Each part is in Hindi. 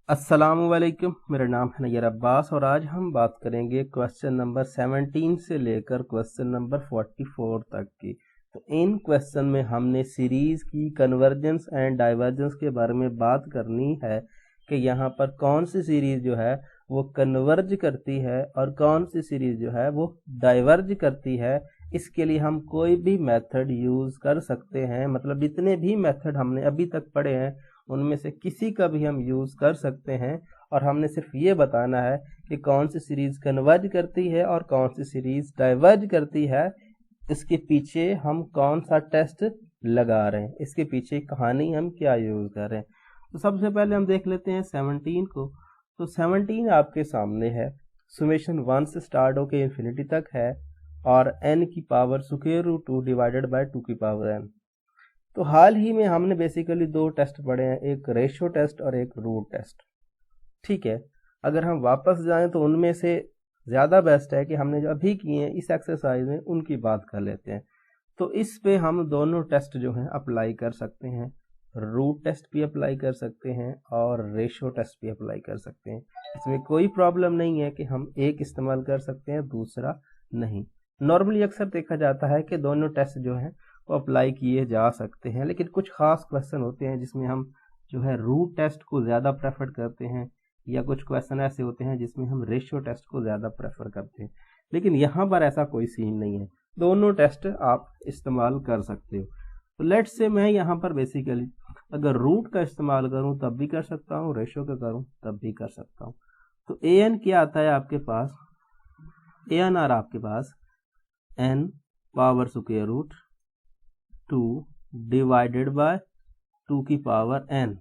अस्सलामुअलैकुम, मेरा नाम है नैयर अब्बास और आज हम बात करेंगे क्वेश्चन नंबर 17 से लेकर क्वेश्चन नंबर 44 तक की। तो इन क्वेश्चन में हमने सीरीज की कन्वर्जेंस एंड डाइवर्जेंस के बारे में बात करनी है कि यहाँ पर कौन सी सीरीज जो है वो कन्वर्ज करती है और कौन सी सीरीज जो है वो डाइवर्ज करती है। इसके लिए हम कोई भी मेथड यूज कर सकते हैं, मतलब जितने भी मेथड हमने अभी तक पढ़े हैं उनमें से किसी का भी हम यूज कर सकते हैं। और हमने सिर्फ ये बताना है कि कौन सी सीरीज कन्वर्ज करती है और कौन सी सीरीज डाइवर्ज करती है। इसके पीछे हम कौन सा टेस्ट लगा रहे हैं, इसके पीछे कहानी हम क्या यूज कर रहे हैं। तो सबसे पहले हम देख लेते हैं 17 को। तो 17 आपके सामने है, सुमेशन 1 से स्टार्ट होकर इन्फिनिटी तक है और n की power square root 2 divided by 2 की पावर n। तो हाल ही में हमने बेसिकली दो टेस्ट पढ़े हैं, एक रेशियो टेस्ट और एक रूट टेस्ट। ठीक है, अगर हम वापस जाएं तो उनमें से ज़्यादा बेस्ट है कि हमने जो अभी किए हैं इस एक्सरसाइज में उनकी बात कर लेते हैं। तो इस पे हम दोनों टेस्ट जो हैं अप्लाई कर सकते हैं, रूट टेस्ट भी अप्लाई कर सकते हैं और रेशियो टेस्ट भी अप्लाई कर सकते हैं। इसमें कोई प्रॉब्लम नहीं है कि हम एक इस्तेमाल कर सकते हैं दूसरा नहीं। नॉर्मली अक्सर देखा जाता है कि दोनों टेस्ट जो हैं वो अप्लाई किए जा सकते हैं, लेकिन कुछ खास क्वेश्चन होते हैं जिसमें हम जो है रूट टेस्ट को ज़्यादा प्रेफर करते हैं, या कुछ क्वेश्चन ऐसे होते हैं जिसमें हम रेशियो टेस्ट को ज़्यादा प्रेफर करते हैं। लेकिन यहाँ पर ऐसा कोई सीन नहीं है, दोनों टेस्ट आप इस्तेमाल कर सकते हो। तो लेट्स से मैं यहाँ पर बेसिकली अगर रूट का इस्तेमाल करूँ तब भी कर सकता हूँ, रेशियो का करूँ तब भी कर सकता हूँ। तो ए एन क्या आता है आपके पास, ए एन आर आपके पास N power square root 2 divided by 2 की पावर n।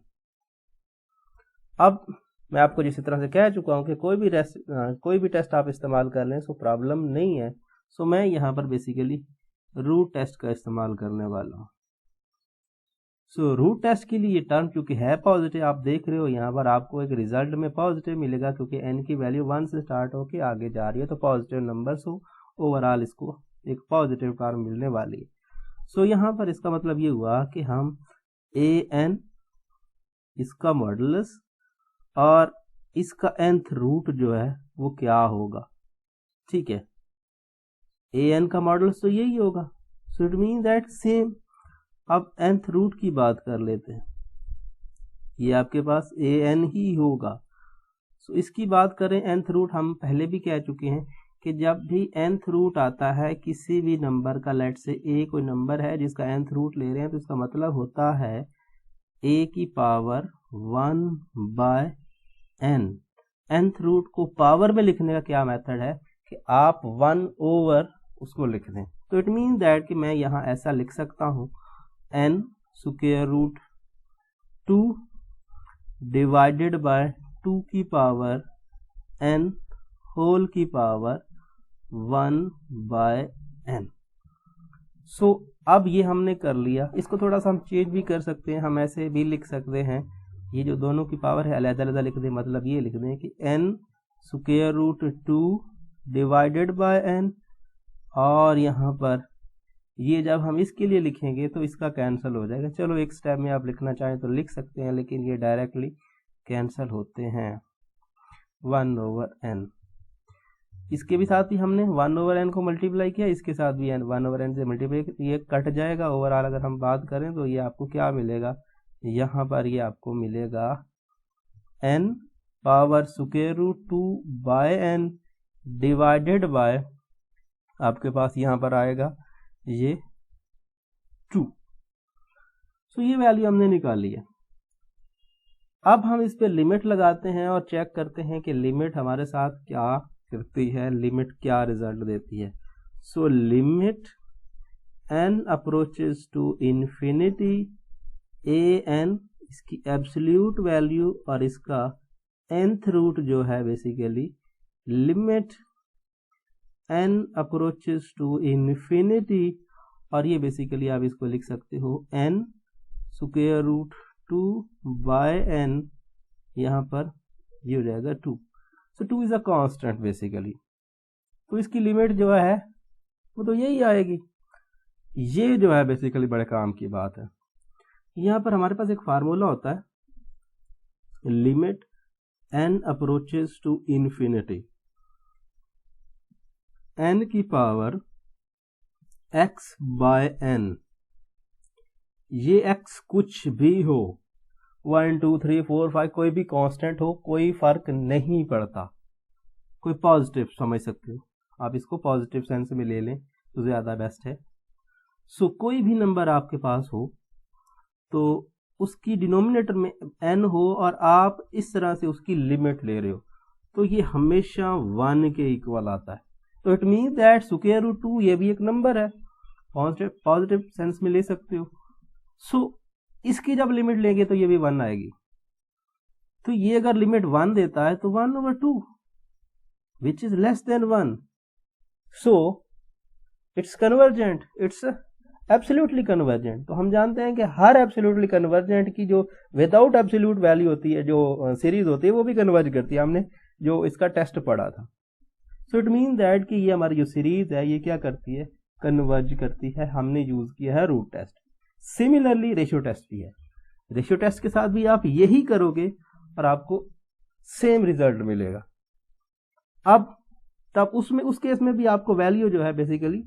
अब मैं आपको जिस तरह से कह चुका हूं कि कोई भी टेस्ट आप इस्तेमाल कर लें सो प्रॉब्लम नहीं है। सो मैं यहां पर बेसिकली रूट टेस्ट का इस्तेमाल करने वाला हूं। सो रूट टेस्ट के लिए ये टर्म क्योंकि है पॉजिटिव, आप देख रहे हो यहाँ पर आपको एक रिजल्ट में पॉजिटिव मिलेगा क्योंकि n की वैल्यू 1 से स्टार्ट होकर आगे जा रही है, तो पॉजिटिव नंबर सो ओवरऑल इसको एक पॉजिटिव टर्म मिलने वाली है। सो यहाँ पर इसका मतलब ये हुआ कि हम ए एन इसका मॉडुलस और इसका nth रूट जो है वो क्या होगा। ठीक है, ए एन का मॉडुलस तो यही होगा, सो इट मीन दैट सेम। अब nth रूट की बात कर लेते हैं, ये आपके पास ए एन ही होगा। सो इसकी बात करें nth रूट, हम पहले भी कह चुके हैं कि जब भी nth रूट आता है किसी भी नंबर का, लेट से a कोई नंबर है जिसका nth रूट ले रहे हैं, तो इसका मतलब होता है a की power 1 by n। nth root को पावर में लिखने का क्या मेथड है कि आप 1 ओवर उसको लिख दें। तो इट मीन दैट कि मैं यहाँ ऐसा लिख सकता हूँ n square root 2 divided by 2 की पावर n होल की पावर 1 बाय n। सो अब ये हमने कर लिया, इसको थोड़ा सा हम चेंज भी कर सकते हैं, हम ऐसे भी लिख सकते हैं, ये जो दोनों की पावर है अलग-अलग लिख दें, मतलब ये लिख दें कि n square root 2 divided by n, और यहाँ पर ये जब हम इसके लिए लिखेंगे तो इसका कैंसिल हो जाएगा। चलो एक स्टेप में आप लिखना चाहें तो लिख सकते हैं, लेकिन ये डायरेक्टली कैंसिल होते हैं 1 ओवर n। इसके भी साथ ही हमने 1 ओवर n को मल्टीप्लाई किया, इसके साथ भी 1 ओवर n से मल्टीप्लाई, ये कट जाएगा। ओवरऑल अगर हम बात करें तो ये आपको क्या मिलेगा, यहाँ पर ये आपको मिलेगा n power square root 2 by n divided by, आपके पास यहाँ पर आएगा ये 2। सो ये वैल्यू हमने निकाली है। अब हम इस पे लिमिट लगाते हैं और चेक करते हैं कि लिमिट हमारे साथ क्या करती है, लिमिट क्या रिजल्ट देती है। So limit n approaches to infinity A N, इसकी एब्सोल्यूट वैल्यू और इसका nth रूट जो है basically limit n approaches to infinity, और ये बेसिकली आप इसको लिख सकते हो n square root 2 by n, यहाँ पर ये हो जाएगा 2। So 2 is a constant basically, तो इसकी लिमिट जो है वो तो यही आएगी। ये जो है बेसिकली बड़े काम की बात है। यहाँ पर हमारे पास एक फार्मूला होता है limit n approaches to infinity, n की पावर x बाय n, ये x कुछ भी हो, 1 2 3 4 5 कोई भी कांस्टेंट हो, कोई फर्क नहीं पड़ता, कोई पॉजिटिव समझ सकते हो आप, इसको पॉजिटिव सेंस में ले लें तो ज़्यादा बेस्ट है। सो कोई भी नंबर आपके पास हो तो उसकी डिनोमिनेटर में n हो और आप इस तरह से उसकी लिमिट ले रहे हो तो ये हमेशा 1 के इक्वल आता है। तो it mean that square root 2 ये भी एक नंबर है, पॉजिटिव सेंस में ले सकते हो। सो इसकी जब लिमिट लेंगे तो ये भी 1 आएगी, तो ये अगर लिमिट 1 देता है तो 1/2 which is less than 1, so it's convergent, it's absolutely convergent. तो हम जानते हैं कि हर एब्सोल्युटली कन्वर्जेंट की जो विदाउट एब्सोल्यूट वैल्यू होती है, जो सीरीज होती है, वो भी कन्वर्ज करती है, हमने जो इसका टेस्ट पढ़ा था। सो इट मीन दैट कि ये हमारी जो सीरीज है ये क्या करती है, कन्वर्ज करती है। हमने यूज किया है root test. Similarly ratio test भी है, रेशियो टेस्ट के साथ भी आप यही करोगे और आपको सेम रिजल्ट मिलेगा। अब तब उसमें उस केस में भी आपको वैल्यू जो है बेसिकली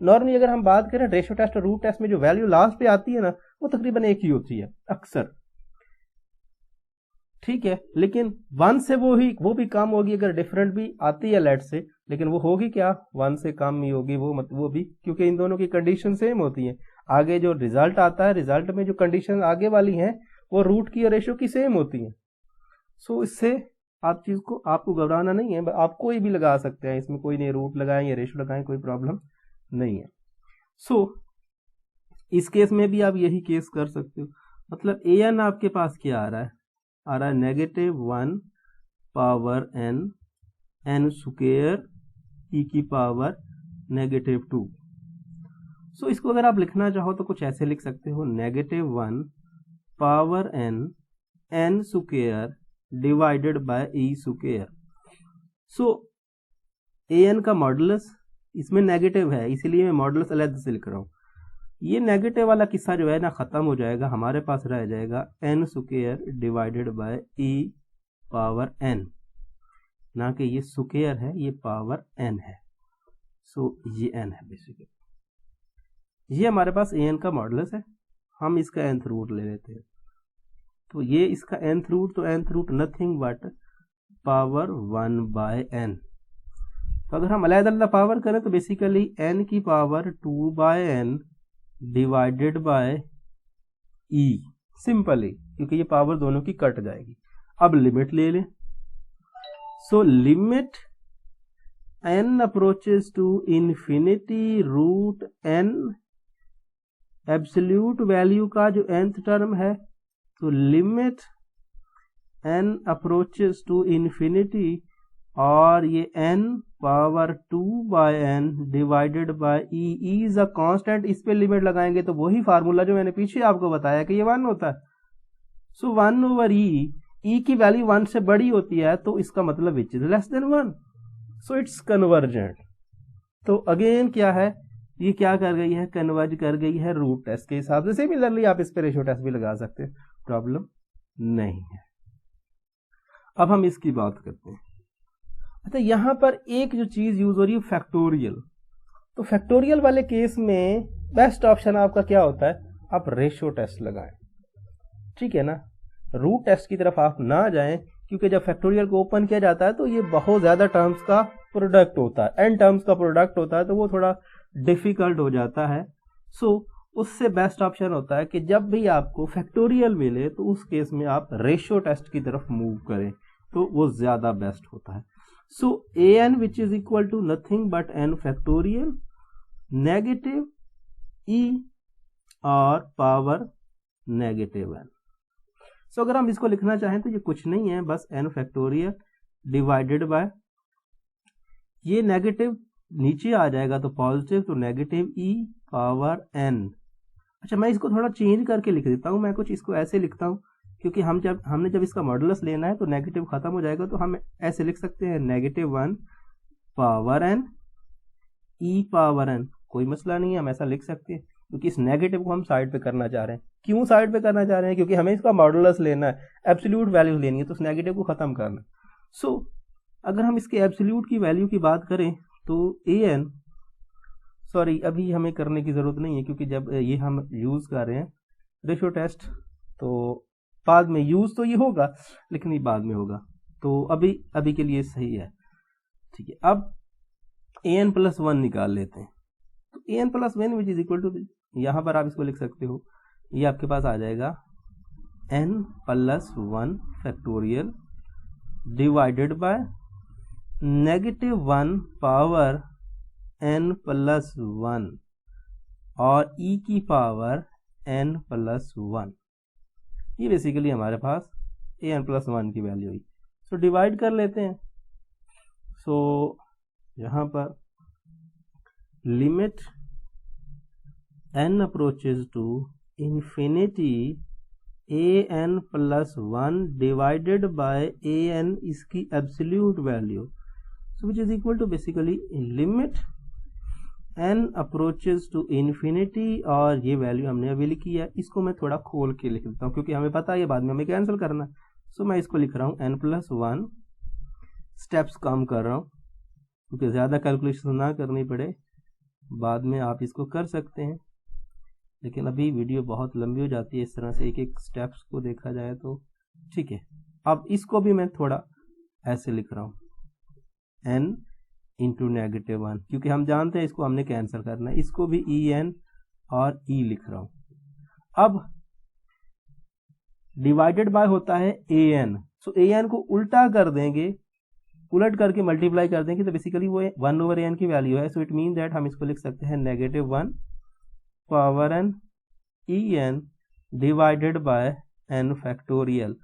नॉर्मली अगर हम बात करें रेशियो टेस्ट और रूट टेस्ट में जो वैल्यू लास्ट पे आती है ना वो तकरीबन एक ही होती है अक्सर, ठीक है। लेकिन 1 से वो भी कम होगी, अगर डिफरेंट भी आती है लेट से, लेकिन वो होगी क्या 1 से कम ही होगी वो भी, क्योंकि इन दोनों की कंडीशन सेम होती है। आगे जो रिजल्ट आता है, रिजल्ट में जो कंडीशन आगे वाली हैं वो रूट की और रेशियो की सेम होती हैं। सो इससे आप चीज को आपको घबराना नहीं है, आप कोई भी लगा सकते हैं, इसमें कोई नहीं, रूट लगाएं या रेशियो लगाएं कोई प्रॉब्लम नहीं है। सो इस केस में भी आप यही केस कर सकते हो। मतलब an आपके पास क्या आ रहा है, -1 पावर n स्क्वायर e की पावर -2। सो इसको अगर आप लिखना चाहो तो कुछ ऐसे लिख सकते हो, -1 power n square divided by e square. So an का मॉडुलस इसमें नेगेटिव है, इसीलिए मैं मॉडुलस अलग से लिख रहा हूँ। ये नेगेटिव वाला किस्सा जो है ना खत्म हो जाएगा, हमारे पास रह जाएगा n square divided by e power n, ना कि ये स्क्वायर है, ये पावर n है। सो ये n है बेसिकली, ये हमारे पास an का मॉडुलस है, हम इसका nth रूट ले लेते हैं। तो ये इसका nth रूट, तो nth root nothing but power 1/n। तो अगर हम अलग-अलग पावर करें तो बेसिकली n की power 2/n divided by e, simply, क्योंकि ये पावर दोनों की कट जाएगी। अब लिमिट ले लें। So limit n approaches to infinity root n, absolute value का जो nth टर्म है, तो limit n approaches to infinity और ये n power 2/n divided by e is a constant, इस पे लिमिट लगाएंगे तो वही फार्मूला जो मैंने पीछे आपको बताया कि ये 1 होता है। सो 1/e, e की वैल्यू 1 से बड़ी होती है तो इसका मतलब विच is less than 1, so it's convergent. तो अगेन क्या है, ये क्या कर गई है, कन्वर्ज कर गई है रूट टेस्ट के हिसाब से। सिमिलरली आप इस पे रेशियो टेस्ट भी लगा सकते हैं, प्रॉब्लम नहीं है। अब हम इसकी बात करते हैं। अच्छा, यहां पर एक जो चीज यूज हो रही है फैक्टोरियल, तो फैक्टोरियल वाले केस में बेस्ट ऑप्शन आपका क्या होता है, आप रेशियो टेस्ट लगाएं, ठीक है ना। रूट टेस्ट की तरफ आप ना जाएं, क्योंकि जब फैक्टोरियल को ओपन किया जाता है तो ये बहुत ज्यादा टर्म्स का प्रोडक्ट होता है, n टर्म्स का प्रोडक्ट होता है, तो वो थोड़ा डिफिकल्ट हो जाता है। सो उससे बेस्ट ऑप्शन होता है कि जब भी आपको फैक्टोरियल मिले तो उस केस में आप रेशियो टेस्ट की तरफ मूव करें, तो वो ज्यादा बेस्ट होता है। सो an which is equal to nothing but n factorial negative e और पावर -n। सो अगर हम इसको लिखना चाहें तो ये कुछ नहीं है, बस n फैक्टोरियल डिवाइडेड बाय, ये नेगेटिव नीचे आ जाएगा तो पॉजिटिव, तो नेगेटिव e पावर n। अच्छा, मैं इसको थोड़ा चेंज करके लिख देता हूँ, मैं कुछ इसको ऐसे लिखता हूँ, क्योंकि हमने जब इसका मॉडुलस लेना है तो नेगेटिव खत्म हो जाएगा, तो हम ऐसे लिख सकते हैं -1 power n e power n, कोई मसला नहीं है, हम ऐसा लिख सकते हैं, क्योंकि इस नेगेटिव को हम साइड पे करना चाह रहे हैं। क्यों साइड पे करना चाह रहे हैं, क्योंकि हमें इसका मॉडुलस लेना है। एब्सोल्यूट वैल्यू लेनी है, तो उस नेगेटिव को ख़त्म करना। सो अगर हम इसके एब्सोल्यूट की वैल्यू की बात करें तो an, सॉरी अभी हमें करने की ज़रूरत नहीं है क्योंकि जब ये हम यूज़ कर रहे हैं रेशियो टेस्ट तो बाद में यूज़ तो ये होगा लेकिन ये बाद में होगा, तो अभी के लिए सही है, ठीक है। अब an प्लस 1 निकाल लेते हैं, तो an plus 1 which is equal to, यहाँ पर आप इसको लिख सकते हो, ये आपके पास आ जाएगा n plus 1 factorial divided by -1 power n plus 1 और e की पावर n प्लस 1, ये बेसिकली हमारे पास an प्लस 1 की वैल्यू हुई। सो डिवाइड कर लेते हैं। सो यहाँ पर limit n approaches to infinity an plus 1 divided by an इसकी absolute value, so which is equal to basically limit n approaches to infinity, और ये वैल्यू हमने अभी लिखी है, इसको मैं थोड़ा खोल के लिख देता हूँ क्योंकि हमें पता है ये बाद में हमें कैंसिल करना। सो मैं इसको लिख रहा हूँ n प्लस 1, स्टेप्स कम कर रहा हूँ क्योंकि ज़्यादा कैलकुलेशन ना करनी पड़े, बाद में आप इसको कर सकते हैं, लेकिन अभी वीडियो बहुत लंबी हो जाती है इस तरह से एक एक स्टेप्स को देखा जाए तो, ठीक है। अब इसको भी मैं थोड़ा ऐसे लिख रहा हूँ n इंटू -1 क्योंकि हम जानते हैं इसको हमने कैंसिल करना है, इसको भी en और e लिख रहा हूं। अब डिवाइडेड बाय होता है an, सो an को उल्टा कर देंगे, उलट करके मल्टीप्लाई कर देंगे तो बेसिकली वो 1/n की वैल्यू है। सो इट मीन दैट हम इसको लिख सकते हैं -1 power n en divided by n factorial.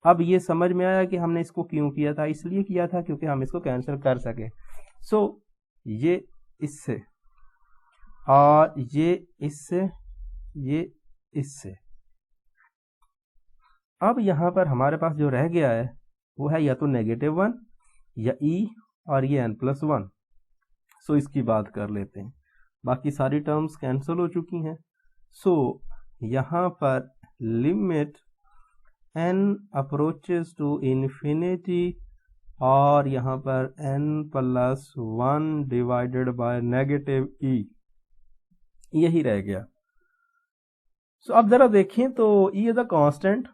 अब ये समझ में आया कि हमने इसको क्यों किया था, इसलिए किया था क्योंकि हम इसको कैंसिल कर सके। सो ये इससे और ये इससे, ये इससे, अब यहां पर हमारे पास जो रह गया है वो है या तो -1 या e और ये n प्लस 1। सो इसकी बात कर लेते हैं, बाकी सारी टर्म्स कैंसिल हो चुकी हैं। सो यहां पर limit n approaches to infinity और यहाँ पर n plus 1 divided by -e, यही रह गया। सो अब जरा देखें तो e इज अ कांस्टेंट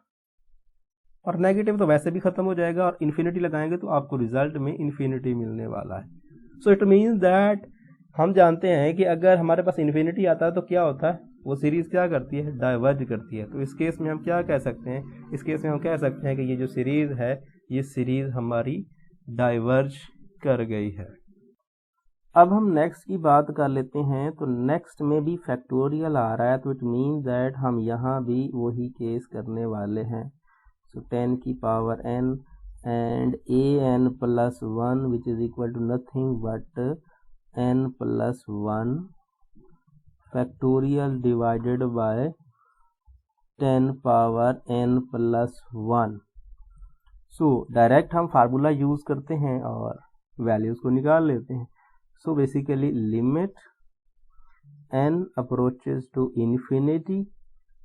और नेगेटिव तो वैसे भी खत्म हो जाएगा और इन्फिनिटी लगाएंगे तो आपको रिजल्ट में इन्फिनिटी मिलने वाला है। सो इट मीन्स दैट हम जानते हैं कि अगर हमारे पास इन्फिनिटी आता है तो क्या होता है, वो सीरीज क्या करती है, डाइवर्ज करती है। तो इस केस में हम क्या कह सकते हैं, इस केस में हम कह सकते हैं कि ये जो सीरीज है ये सीरीज हमारी डाइवर्ज कर गई है। अब हम नेक्स्ट की बात कर लेते हैं, तो नेक्स्ट में भी फैक्टोरियल आ रहा है, तो इट मीन दैट हम यहाँ भी वही केस करने वाले हैं। सो 10 की power n and an plus 1 which is equal to nothing but n plus 1 factorial divided by 10 power n plus 1। So direct हम फार्मूला यूज करते हैं और वैल्यूज को निकाल लेते हैं। So basically limit n approaches to infinity,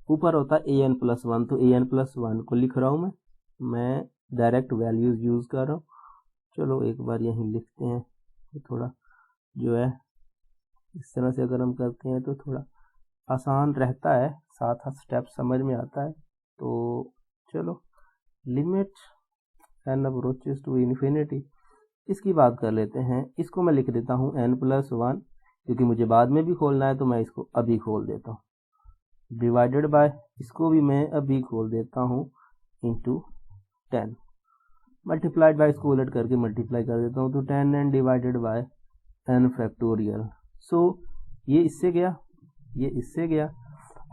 ऊपर होता है an प्लस 1, तो an प्लस 1 को लिख रहा हूँ मैं डायरेक्ट वैल्यूज यूज कर रहा हूँ। चलो एक बार यहीं लिखते हैं, तो थोड़ा जो है इस तरह से अगर हम करते हैं तो थोड़ा आसान रहता है, साथ साथ स्टेप समझ में आता है। तो चलो limit n approaches to infinity, इसकी बात कर लेते हैं। इसको मैं लिख देता हूँ n प्लस 1 क्योंकि मुझे बाद में भी खोलना है, तो मैं इसको अभी खोल देता हूँ, डिवाइडेड बाय, इसको भी मैं अभी खोल देता हूँ, इंटू 10 मल्टीप्लाइड बाय, इसको उलट करके मल्टीप्लाई कर देता हूँ, तो 10n divided by n factorial. So ये इससे गया, ये इससे गया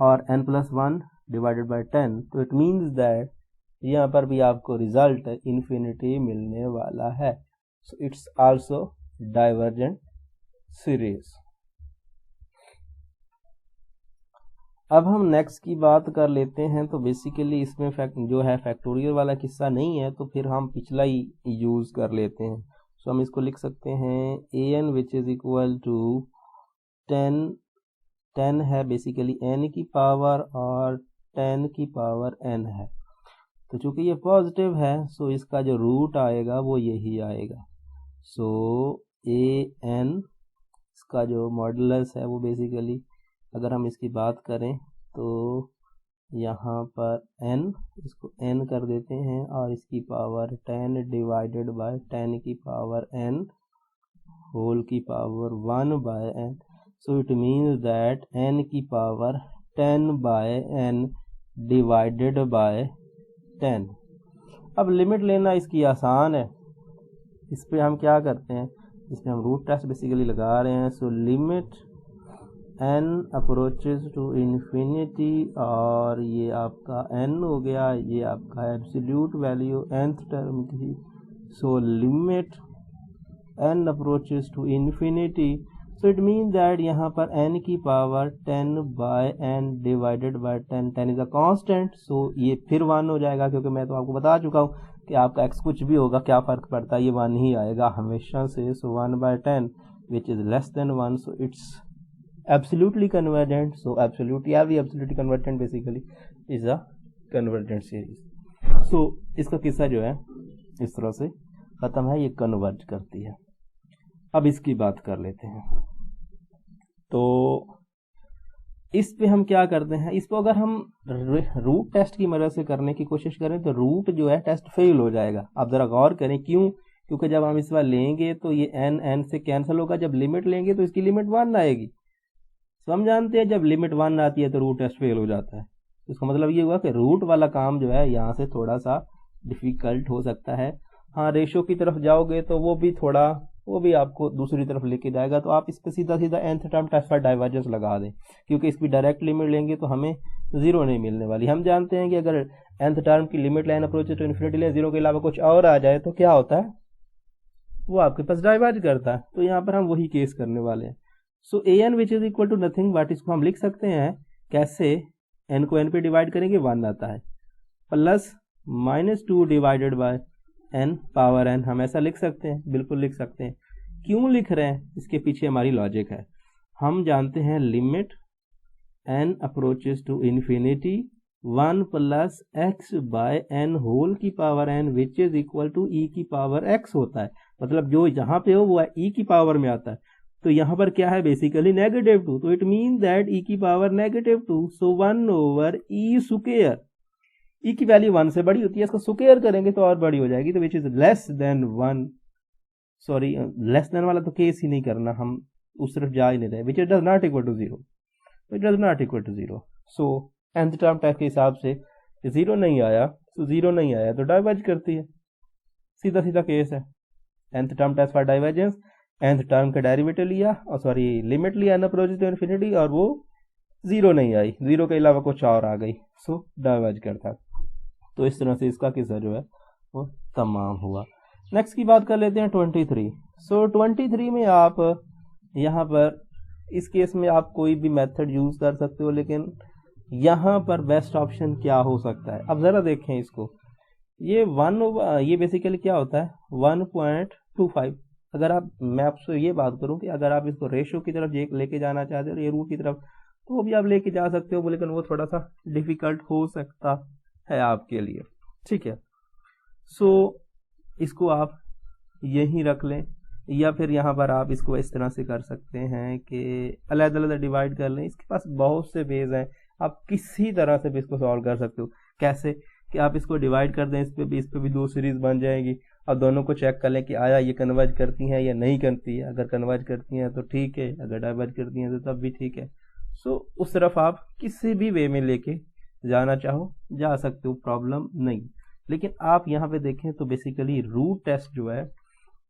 और n प्लस 1 डिवाइडेड बाय 10, तो इट मीन्स दैट यहाँ पर भी आपको रिजल्ट इन्फिनिटी मिलने वाला है। So it's also divergent series. अब हम नेक्स्ट की बात कर लेते हैं, तो बेसिकली इसमें जो है फैक्टोरियल वाला किस्सा नहीं है, तो फिर हम पिछला ही यूज कर लेते हैं। सो हम इसको लिख सकते हैं an which is equal to 10 है बेसिकली n की पावर और 10 की पावर n है। तो चूंकि ये पॉजिटिव है सो इसका जो रूट आएगा वो यही आएगा। सो ए एन इसका जो मॉडुलस है वो बेसिकली अगर हम इसकी बात करें तो यहाँ पर n, इसको n कर देते हैं और इसकी पावर 10 डिवाइडेड बाय 10 की पावर n होल की power 1 by n। So it means that n की power 10 by n divided by 10। अब लिमिट लेना इसकी आसान है, इस पे हम क्या करते हैं, इस पे हम रूट टेस्ट बेसिकली लगा रहे हैं। So limit n approaches to infinity और ये आपका n हो गया, ये आपका एब्सोल्यूट वैल्यू nth टर्म की। So limit n approaches to infinity, so it mean that यहाँ पर n की power 10 by n divided by 10, 10 is a constant. So ये फिर 1 हो जाएगा, क्योंकि मैं तो आपको बता चुका हूँ कि आपका x कुछ भी होगा क्या फ़र्क पड़ता है, ये 1 ही आएगा हमेशा से। So 1 by 10 which is less than 1, so it's absolutely convergent. So absolutely convergent basically is a convergent series. So इसका किस्सा जो है इस तरह से खत्म है, ये कन्वर्ज करती है। अब इसकी बात कर लेते हैं। तो इस पे हम क्या करते हैं, इसको अगर हम रूट टेस्ट की मदद से करने की कोशिश करें तो रूट जो है टेस्ट फेल हो जाएगा। आप जरा गौर करें क्यों, क्योंकि जब हम इस बार लेंगे तो ये n से कैंसिल होगा, जब लिमिट लेंगे तो इसकी लिमिट 1 आएगी। तो हम जानते हैं जब लिमिट 1 आती है तो रूट टेस्ट फेल हो जाता है। तो इसका मतलब ये हुआ कि रूट वाला काम जो है यहाँ से थोड़ा सा डिफिकल्ट हो सकता है। हाँ, रेशो की तरफ जाओगे तो वो भी आपको दूसरी तरफ लेके जाएगा। तो आप इस पर सीधा nth term test for divergence लगा दें, क्योंकि इसकी डायरेक्ट लिमिट लेंगे तो हमें 0 नहीं मिलने वाली। हम जानते हैं कि अगर nth टर्म की limit line approach to infinity लें, 0 के अलावा कुछ और आ जाए तो क्या होता है, वो आपके पास डाइवर्ज करता है। तो यहाँ पर हम वही केस करने वाले हैं। So a n which is equal to nothing but, इसको हम लिख सकते हैं कैसे, n को n पे डिवाइड करेंगे 1 आता है, plus -2 divided by n power n, हम ऐसा लिख सकते हैं, बिल्कुल लिख सकते हैं। क्यों लिख रहे हैं, इसके पीछे हमारी लॉजिक है। हम जानते हैं limit n approaches to infinity 1 plus x by n whole की power n which is equal to e की पावर x होता है। मतलब जो यहाँ पे हो वो e की पावर में आता है। तो यहाँ पर क्या है, बेसिकली -2, तो इट मीन दैट e की पावर -2, सो 1 ओवर e स्क्वायर, e की वैल्यू 1 से बड़ी होती है, इसको स्क्वायर करेंगे तो और बड़ी हो जाएगी, तो which is less than 1, sorry less than वाला तो केस ही नहीं करना, हम उस तरफ जा ही नहीं रहे, which is does not equal to 0, it does not equal to 0। So nth term test के हिसाब से 0 नहीं आया, तो 0 नहीं आया तो डाइवर्ज करती है, सीधा केस है। nth term test for divergence, nth term का डेरिवेटिव लिया और सॉरी लिमिट लिया n अप्रोचेस टू इन्फिनिटी और वो 0 नहीं आई, 0 के अलावा कुछ और आ गई, सो डाइवर्ज करता। तो इस तरह से इसका किस्सा जो है वो तमाम हुआ। नेक्स्ट की बात कर लेते हैं 23। सो 23 में आप यहाँ पर इस केस में आप कोई भी मेथड यूज कर सकते हो, लेकिन यहाँ पर बेस्ट ऑप्शन क्या हो सकता है। अब जरा देखें इसको, ये बेसिकली क्या होता है 1.25। अगर मैं आपसे ये बात करूं कि अगर आप इसको रेशो की तरफ लेके जाना चाहते हो ये रूट की तरफ, तो वो भी आप लेके जा सकते हो, लेकिन वो थोड़ा सा डिफिकल्ट हो सकता है आपके लिए, ठीक है। सो इसको आप यहीं रख लें, या फिर यहाँ पर आप इसको इस तरह से कर सकते हैं कि अलग-अलग डिवाइड कर लें। इसके पास बहुत से वेज हैं, आप किसी तरह से भी इसको सॉल्व कर सकते हो। कैसे कि आप इसको डिवाइड कर दें, इस पे भी 2 सीरीज बन जाएगी, और दोनों को चेक कर लें कि आया ये कन्वर्ज करती हैं या नहीं करती है। अगर कन्वर्ज करती हैं तो ठीक है, अगर डाइवर्ज करती हैं तो तब भी ठीक है। सो उस तरफ आप किसी भी वे में लेके जाना चाहो जा सकते हो, प्रॉब्लम नहीं। लेकिन आप यहाँ पे देखें तो बेसिकली रूट टेस्ट जो है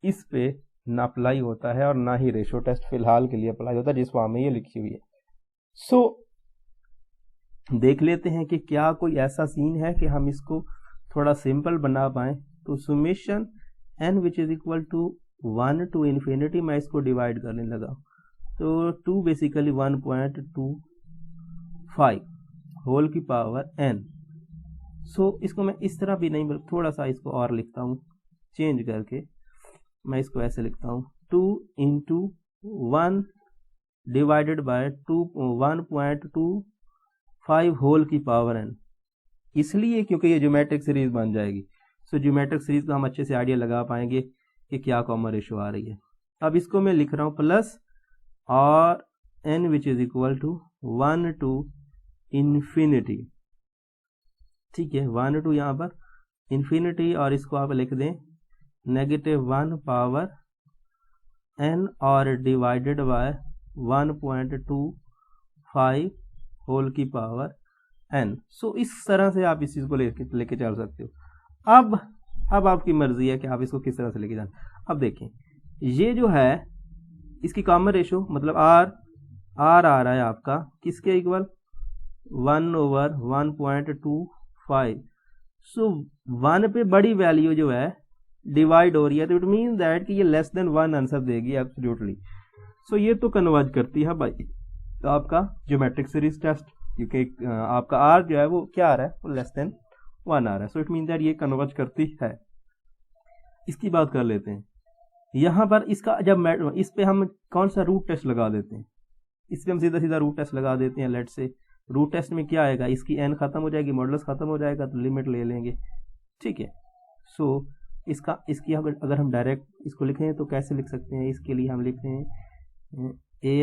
इस पे ना अप्लाई होता है और ना ही रेशो टेस्ट फिलहाल के लिए अप्लाई होता है, जिस फॉर्म में ये लिखी हुई है। सो देख लेते हैं कि क्या कोई ऐसा सीन है कि हम इसको थोड़ा सिंपल बना पाएं। तो summation n which is equal to 1 to infinity, मैं इसको डिवाइड करने लगा तो 2 बेसिकली 1.25 होल की पावर n। सो इसको मैं इस तरह भी नहीं, थोड़ा सा इसको और लिखता हूँ चेंज करके, मैं इसको ऐसे लिखता हूँ 2 इंटू 1 डिवाइडेड बाय 1.25 होल की पावर n। इसलिए क्योंकि ये ज्योमेट्रिक सीरीज बन जाएगी। सो ज्योमेट्रिक सीरीज का हम अच्छे से आइडिया लगा पाएंगे कि क्या कॉमन रेशो आ रही है। अब इसको मैं लिख रहा हूँ प्लस और n which is equal to 1 to infinity, ठीक है, 1 to यहाँ पर इन्फिनिटी, और इसको आप लिख दें -1 पावर n और डिवाइडेड बाय 1.25 होल की पावर n। सो इस तरह से आप इस चीज़ को लेके चल सकते हो। अब आपकी मर्जी है कि आप इसको किस तरह से लेके जाना। अब देखें ये जो है इसकी कॉमन रेशो मतलब आर आ रहा है आपका किसके इक्वल 1/1.25। सो 1 पे बड़ी वैल्यू जो है डिवाइड हो रही है, तो इट मीन दैट कि ये लेस देन 1 आंसर देगी एब्सोल्युटली। सो ये तो कन्वर्ज करती है भाई तो आपका ज्योमेट्रिक सीरीज टेस्ट, क्योंकि आपका आर जो है वो क्या आ रहा है, वो लेस देन 1 आ रहा है। सो इट मीन दैट ये कन्वर्ज करती है। इसकी बात कर लेते हैं। यहाँ पर इसका जब इस पे हम कौन सा रूट टेस्ट लगा देते हैं, इस पे हम सीधा सीधा रूट टेस्ट लगा देते हैं। लेट से रूट टेस्ट में क्या आएगा, इसकी n खत्म हो जाएगी, मॉडुलस खत्म हो जाएगा, तो लिमिट ले लेंगे, ठीक है। सो इसकी अगर हम डायरेक्ट इसको लिखें तो कैसे लिख सकते हैं, इसके लिए हम लिखते हैं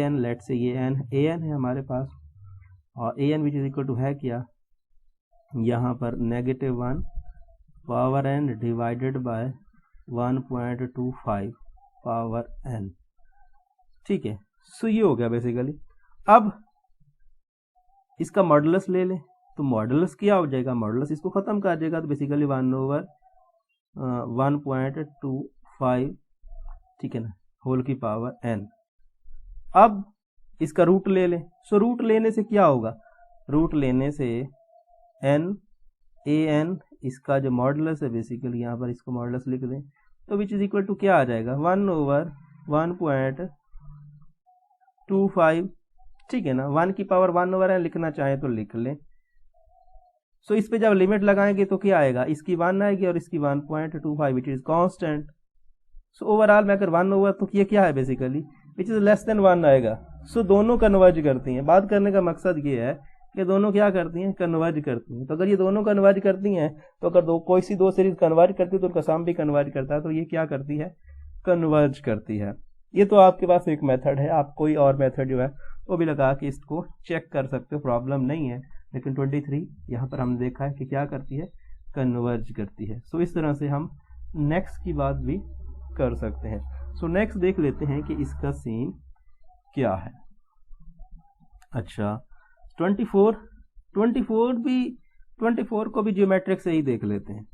an, लेट से ये an है हमारे पास, और an which is equal to है क्या, यहाँ पर -1 power n divided by 1.25 power n, ठीक है। सो ये हो गया बेसिकली। अब इसका मॉडुलस ले लें तो मॉडुलस क्या हो जाएगा, मॉडुलस इसको खत्म कर देगा, तो बेसिकली 1/1.25, ठीक है ना, होल की पावर n। अब इसका रूट ले लें। सो रूट लेने से क्या होगा, रूट लेने से n an इसका जो मॉडुलस है बेसिकली यहाँ पर इसको मॉडुलस लिख दें तो विच इज इक्वल टू क्या आ जाएगा 1/1.25, ठीक है ना। 1 की पावर 1/n लिखना चाहे तो लिख लें। सो इस पे जब लिमिट लगाएंगे तो क्या आएगा, इसकी 1 आएगी और इसकी 1.25 which is constant. So overall में अगर 1 तो ये क्या है basically which is less than 1 आएगा। सो दोनों कन्वर्ज करती हैं। बात करने का मकसद ये है कि दोनों क्या करती हैं, कन्वर्ज करती हैं। तो अगर ये दोनों कन्वर्ज करती हैं तो अगर कोई सी दो सीरीज कन्वर्ज करती है तो उनका सम भी कन्वर्ज करता है, तो ये क्या करती है, कन्वर्ज करती है। ये तो आपके पास एक मेथड है, आप कोई और मेथड जो है वो भी लगा के इसको चेक कर सकते हो, प्रॉब्लम नहीं है। लेकिन 23 यहाँ पर हमने देखा है कि क्या करती है, कन्वर्ज करती है। सो इस तरह से हम नेक्स्ट की बात भी कर सकते हैं। सो नेक्स्ट देख लेते हैं कि इसका सीन क्या है। अच्छा 24 को भी ज्योमेट्रिक से ही देख लेते हैं,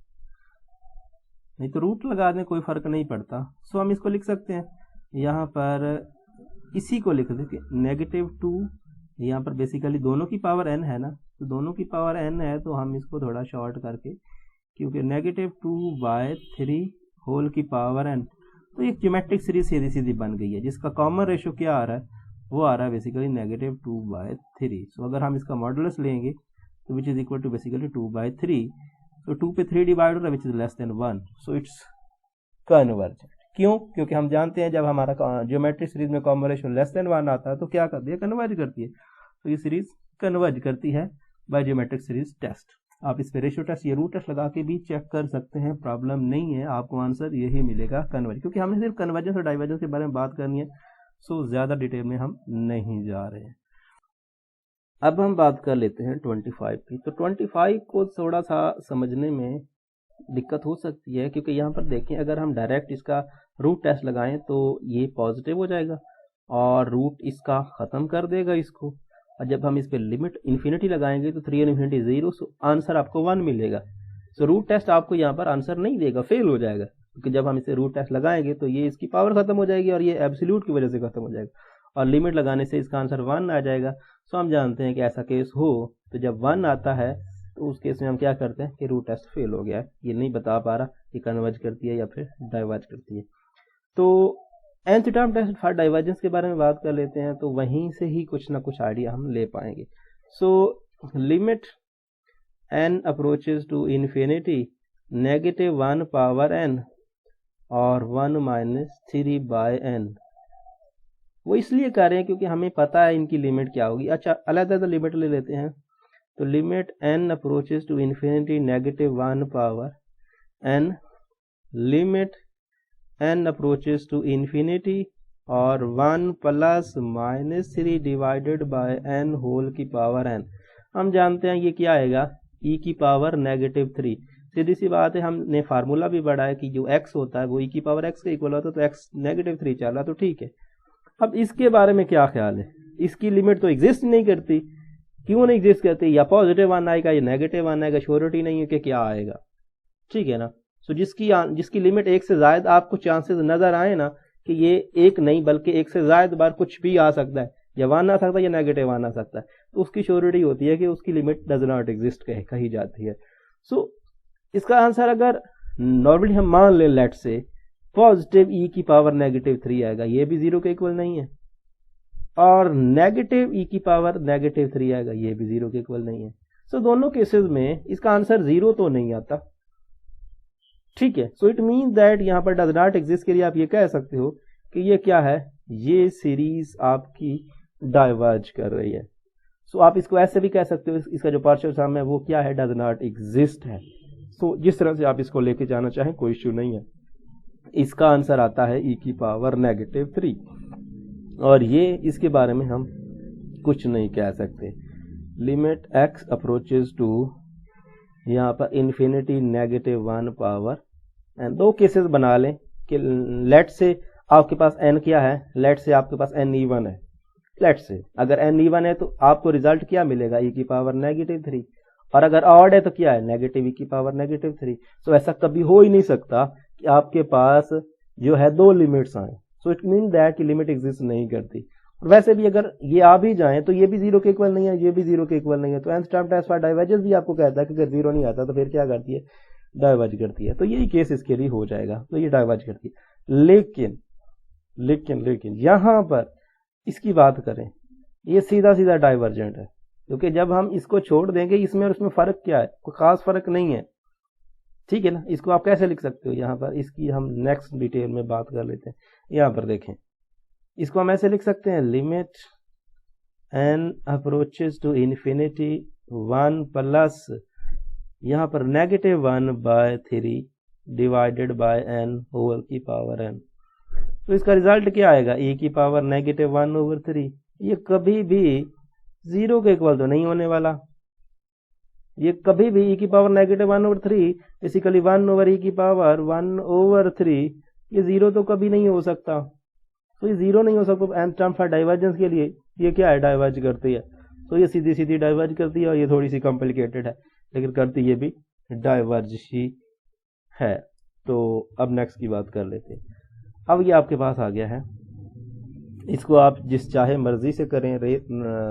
नहीं तो रूट लगा दें कोई फर्क नहीं पड़ता। सो हम इसको लिख सकते हैं, यहाँ पर इसी को लिख दें -2, यहाँ पर बेसिकली दोनों की पावर n है ना, तो दोनों की पावर n है तो हम इसको थोड़ा शॉर्ट करके, क्योंकि -2/3 होल की पावर n, तो एक ज्योमेट्रिक सीरीज सीधी सीधी बन गई है जिसका कॉमन रेशो क्या आ रहा है, वो आ रहा है बेसिकली -2/3। सो अगर हम इसका मॉडुलस लेंगे तो which is equal to basically 2/3। तो 2 पे 3 डिवाइड हो रहा है which is less than 1। So it's convergent. क्यों, क्योंकि हम जानते हैं जब हमारा ज्योमेट्रिक सीरीज में कॉमन रेशो लेस देन 1 आता है तो क्या करती है, कन्वर्ज करती है। तो ये सीरीज कन्वर्ज करती है बाय ज्योमेट्रिक सीरीज टेस्ट। आप इस पे रेशियो टेस्ट या रूट टेस्ट लगा के भी चेक कर सकते हैं, प्रॉब्लम नहीं है, आपको आंसर यही मिलेगा, कन्वर्ज। क्योंकि हमने सिर्फ कन्वर्जेंस और डाइवर्जेंस के बारे में बात करनी है, सो ज्यादा डिटेल में हम नहीं जा रहे हैं। अब हम बात कर लेते हैं 25 की। तो 25 को थोड़ा सा समझने में दिक्कत हो सकती है, क्योंकि यहाँ पर देखें अगर हम डायरेक्ट इसका रूट टेस्ट लगाएं तो ये पॉजिटिव हो जाएगा और रूट इसका ख़त्म कर देगा इसको, और जब हम इस पर लिमिट इन्फिनिटी लगाएंगे तो 3 इन्फिनिटी 0, सो आंसर आपको 1 मिलेगा। सो रूट टेस्ट आपको यहाँ पर आंसर नहीं देगा, फेल हो जाएगा, क्योंकि जब हम इसे रूट टेस्ट लगाएंगे तो ये इसकी पावर खत्म हो जाएगी और ये एब्सोल्यूट की वजह से खत्म हो जाएगा, और लिमिट लगाने से इसका आंसर 1 आ जाएगा। सो हम जानते हैं कि ऐसा केस हो तो जब 1 आता है तो उस केस में हम क्या करते हैं कि रूट टेस्ट फेल हो गया है, ये नहीं बता पा रहा कि कन्वर्ज करती है या फिर डाइवर्ज करती है। तो nth term test for divergence के बारे में बात कर लेते हैं, तो वहीं से ही कुछ ना कुछ आइडिया हम ले पाएंगे। So limit n approaches to infinity -1 power n और 1 - 3/n, वो इसलिए कर रहे हैं क्योंकि हमें पता है इनकी लिमिट क्या होगी। अच्छा अलग-अलग लिमिट ले लेते हैं। तो limit n approaches to infinity -1 power n, limit n approaches to infinity और 1 plus -3 divided by n whole की पावर n। हम जानते हैं ये क्या आएगा, e की पावर -3। सीधी सी बात है, हमने फार्मूला भी पढ़ा है कि जो x होता है वो e की पावर x के इक्वल होता है, तो x -3 चल रहा तो ठीक है। अब इसके बारे में क्या ख्याल है, इसकी लिमिट तो एग्जिस्ट नहीं करती। क्यों नहीं एग्जिस्ट करती, या पॉजिटिव 1 आएगा या -1 आएगा, श्योरिटी नहीं है कि क्या आएगा, ठीक है ना। सो जिसकी लिमिट 1 से ज्यादा आपको चांसेस नजर आए ना कि ये एक नहीं बल्कि 1 से ज्यादा बार कुछ भी आ सकता है, या 1 आ सकता है या -1 आ सकता है, तो उसकी श्योरिटी होती है कि उसकी लिमिट डज नॉट एग्जिस्ट कही जाती है। सो इसका आंसर अगर नॉर्मली हम मान ले, लेट से पॉजिटिव e की पावर -3 आएगा, ये भी 0 के इक्वल नहीं है, और नेगेटिव e की पावर -3 आएगा, ये भी 0 के इक्वल नहीं है। सो दोनों केसेस में इसका आंसर 0 तो नहीं आता, ठीक है। सो इट मीन दैट यहाँ पर डज नॉट एग्जिस्ट के लिए आप ये कह सकते हो कि ये क्या है, ये सीरीज आपकी डाइवर्ज कर रही है। सो आप इसको ऐसे भी कह सकते हो, इसका जो पार्शियल सम है वो क्या है, डज नॉट एग्जिस्ट है। सो जिस तरह से आप इसको लेके जाना चाहें कोई इश्यू नहीं है। इसका आंसर आता है e की पावर -3, और ये इसके बारे में हम कुछ नहीं कह सकते। लिमिट x अप्रोचेस टू यहाँ पर इन्फिनिटी -1 पावर n। दो केसेस बना लें कि लेट से आपके पास n क्या है, लेट से आपके पास n even है, लेट से अगर n even है तो आपको रिजल्ट क्या मिलेगा, e की पावर -3, और अगर ऑड है तो क्या है, नेगेटिव e की पावर -3। सो ऐसा कभी हो ही नहीं सकता कि आपके पास जो है दो लिमिट्स आए। सो इट मीन दैट कि लिमिट एग्जिस्ट नहीं करती। और वैसे भी अगर ये आ भी जाए तो ये भी 0 के इक्वल नहीं है, ये भी 0 के इक्वल नहीं है। तो nth term test for divergence भी आपको कहता है कि अगर 0 नहीं आता तो फिर क्या करती है, डाइवर्ज करती है। तो यही केस इसके लिए हो जाएगा, तो ये डाइवर्ज करती है। लेकिन यहां पर इसकी बात करें, ये सीधा सीधा डाइवर्जेंट है, क्योंकि जब हम इसको छोड़ देंगे इसमें और उसमें फर्क क्या है, कोई खास फर्क नहीं है, ठीक है ना। इसको आप कैसे लिख सकते हो, यहाँ पर इसकी हम नेक्स्ट डिटेल में बात कर लेते हैं। यहाँ पर देखें, इसको हम ऐसे लिख सकते हैं, limit n approaches to infinity 1 plus यहाँ पर -1/3 डिवाइडेड बाय n होल की पावर n। तो इसका रिजल्ट क्या आएगा, e की पावर -1/3। ये कभी भी 0 के इक्वल तो नहीं होने वाला, ये कभी भी e की पावर -1/3 बेसिकली 1/e की पावर 1/3, ये 0 तो कभी नहीं हो सकता। तो ये 0 नहीं हो सकता, तो nth टर्म फॉर डाइवर्जेंस के लिए ये क्या है, डाइवर्ज करती है। तो ये सीधी सीधी डाइवर्ज करती है, और ये थोड़ी सी कॉम्प्लिकेटेड है, लेकिन करती ये भी डाइवर्ज ही है। तो अब नेक्स्ट की बात कर लेते हैं। अब ये आपके पास आ गया है, इसको आप जिस चाहे मर्जी से करें,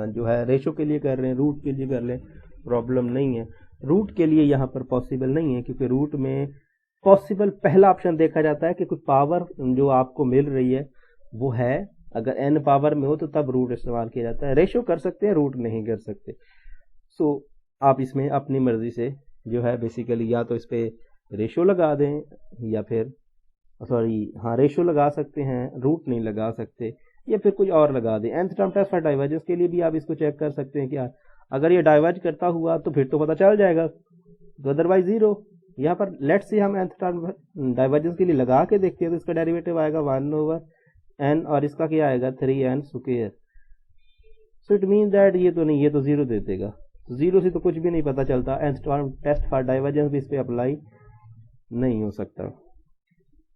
जो है रेशो के लिए कर रहे हैं, रूट के लिए कर लें, प्रॉब्लम नहीं है। रूट के लिए यहाँ पर पॉसिबल नहीं है, क्योंकि रूट में पॉसिबल पहला ऑप्शन देखा जाता है कि कोई पावर जो आपको मिल रही है वो है, अगर n पावर में हो तो तब रूट इस्तेमाल किया जाता है। रेशो कर सकते हैं, रूट नहीं कर सकते। सो आप इसमें अपनी मर्जी से जो है बेसिकली या तो इस पे रेशो लगा दें, या फिर रेशो लगा सकते हैं, रूट नहीं लगा सकते, या फिर कुछ और लगा दें। nth term test for divergence के लिए भी आप इसको चेक कर सकते हैं कि अगर ये डाइवर्ज करता हुआ तो फिर तो पता चल जाएगा, तो अदरवाइज 0। यहाँ पर लेट से हम nth टर्म डाइवर्जेंस के लिए लगा के देखते हैं, तो इसका डेरिवेटिव आएगा 1/n, और इसका क्या आएगा 3n square. So it mean that ये तो नहीं, ये तो 0 दे देगा। 0 से तो कुछ भी नहीं पता चलता, nth term test for divergence भी इस पे अप्लाई नहीं हो सकता।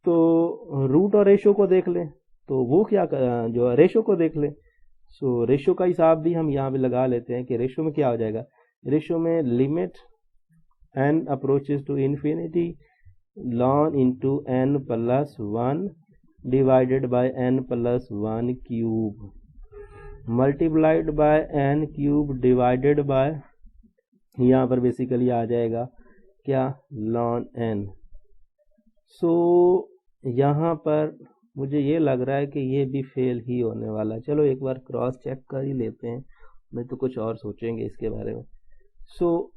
तो रूट और रेशो को देख लें, तो वो क्या जो रेशो को देख लें। सो रेशो का हिसाब भी हम यहाँ पे लगा लेते हैं कि रेशो में क्या हो जाएगा, रेशो में limit n approaches to infinity ln into n plus 1 divided by n plus 1 cube multiplied by n cube divided by, यहाँ पर बेसिकली आ जाएगा क्या, ln n। सो यहाँ पर मुझे ये लग रहा है कि ये भी फेल ही होने वाला है। चलो एक बार क्रॉस चेक कर ही लेते हैं, नहीं तो कुछ और सोचेंगे इसके बारे में। सो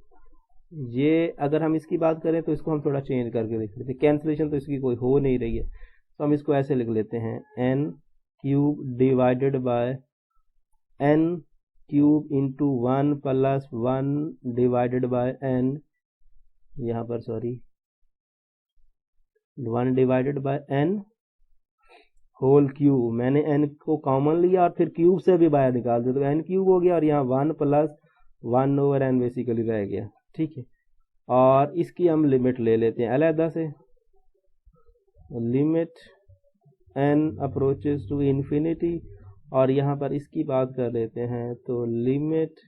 ये अगर हम इसकी बात करें तो इसको हम थोड़ा चेंज करके देख लेते हैं। कैंसिलेशन तो इसकी कोई हो नहीं रही है, तो हम इसको ऐसे लिख लेते हैं, n cube divided by n cube into 1 plus 1 divided by n, यहाँ पर sorry 1 divided by n whole cube, मैंने n को कॉमन लिया और फिर क्यूब से भी बाहर निकाल दिया, तो n क्यूब हो गया और यहाँ 1 प्लस 1 ओवर n बेसिकली रह गया। ठीक है, और इसकी हम लिमिट ले लेते हैं अलहदा से, limit n approaches to infinity, और यहाँ पर इसकी बात कर लेते हैं तो limit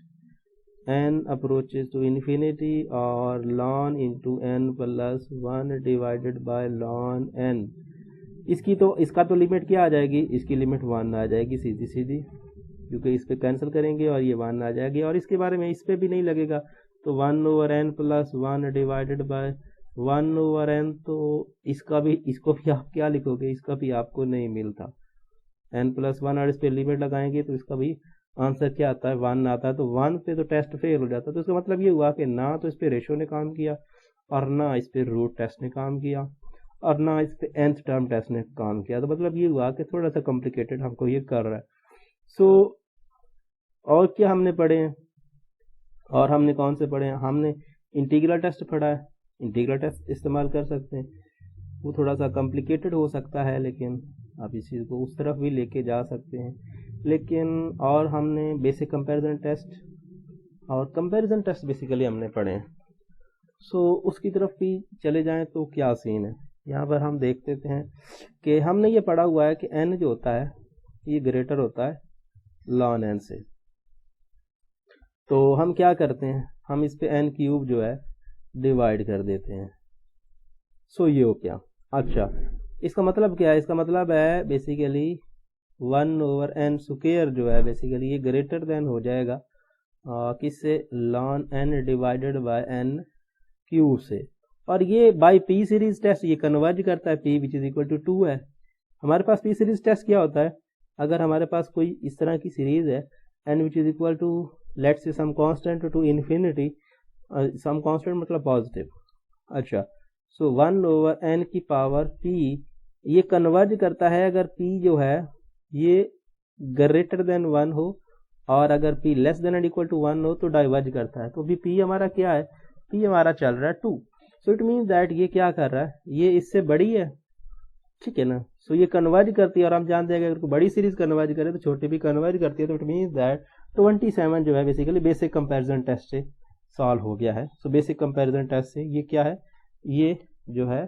n approaches to infinity और ln into n plus 1 divided by ln n। इसका तो लिमिट क्या आ जाएगी, इसकी लिमिट 1 आ जाएगी सीधी सीधी, क्योंकि इस पे कैंसिल करेंगे और ये 1 आ जाएगी, और इसके बारे में इस पे भी नहीं लगेगा, तो 1 over n plus 1 divided by 1 over n, तो इसको भी आप क्या लिखोगे, इसका भी आपको नहीं मिलता n प्लस 1, और इस पे लिमिट लगाएंगे तो इसका भी आंसर क्या आता है, 1 आता है, तो 1 पे तो टेस्ट फेल हो जाता है। तो इसका मतलब ये हुआ कि ना तो इस पे रेशो ने काम किया और ना इस पे रूट टेस्ट ने काम किया और ना इस पे nth टर्म टेस्ट ने काम किया, तो मतलब ये हुआ कि थोड़ा सा कॉम्प्लिकेटेड हमको ये कर रहा है। सो और क्या हमने पढ़े हैं, और हमने कौन से पढ़े हैं, हमने इंटीग्रल टेस्ट पढ़ा है, इंटीग्रल टेस्ट इस्तेमाल कर सकते हैं, वो थोड़ा सा कॉम्प्लिकेटेड हो सकता है लेकिन आप इस चीज़ को उस तरफ भी लेके जा सकते हैं। लेकिन और हमने बेसिक कंपैरिजन टेस्ट और कंपैरिजन टेस्ट बेसिकली हमने पढ़े हैं। सो उसकी तरफ भी चले जाएं तो क्या सीन है, यहाँ पर हम देख लेते हैं कि हमने ये पढ़ा हुआ है कि n जो होता है ये ग्रेटर होता है ln n से, तो हम क्या करते हैं, हम इस पे n क्यूब जो है डिवाइड कर देते हैं। सो ये हो क्या, अच्छा इसका मतलब क्या है, इसका मतलब है बेसिकली 1 ओवर n स्क्वायर जो है बेसिकली ये ग्रेटर देन हो जाएगा किससे, ln n divided by n cube से, और ये बाय पी सीरीज टेस्ट ये कन्वर्ज करता है p which is equal to 2 है। हमारे पास पी सीरीज टेस्ट क्या होता है, अगर हमारे पास कोई इस तरह की सीरीज है n which is equal to let's say some constant to infinity, some constant मतलब पॉजिटिव, अच्छा सो 1 ओवर n की पावर p ये कन्वर्ज करता है अगर p जो है ये ग्रेटर देन 1 हो, और अगर p less than and equal to 1 हो तो डाइवर्ज करता है। तो भी p हमारा क्या है, p हमारा चल रहा है 2, सो इट मीन दैट ये क्या कर रहा है, ये इससे बड़ी है, ठीक है ना। सो ये कन्वर्ज करती है, और हम जानते हैं कि अगर बड़ी सीरीज कन्वर्ज करे तो छोटी भी कन्वर्ज करती है, तो इट मीन दैट 27 जो है बेसिकली बेसिक कंपैरिजन टेस्ट से सॉल्व हो गया है। सो बेसिक कंपैरिजन टेस्ट से ये क्या है, ये जो है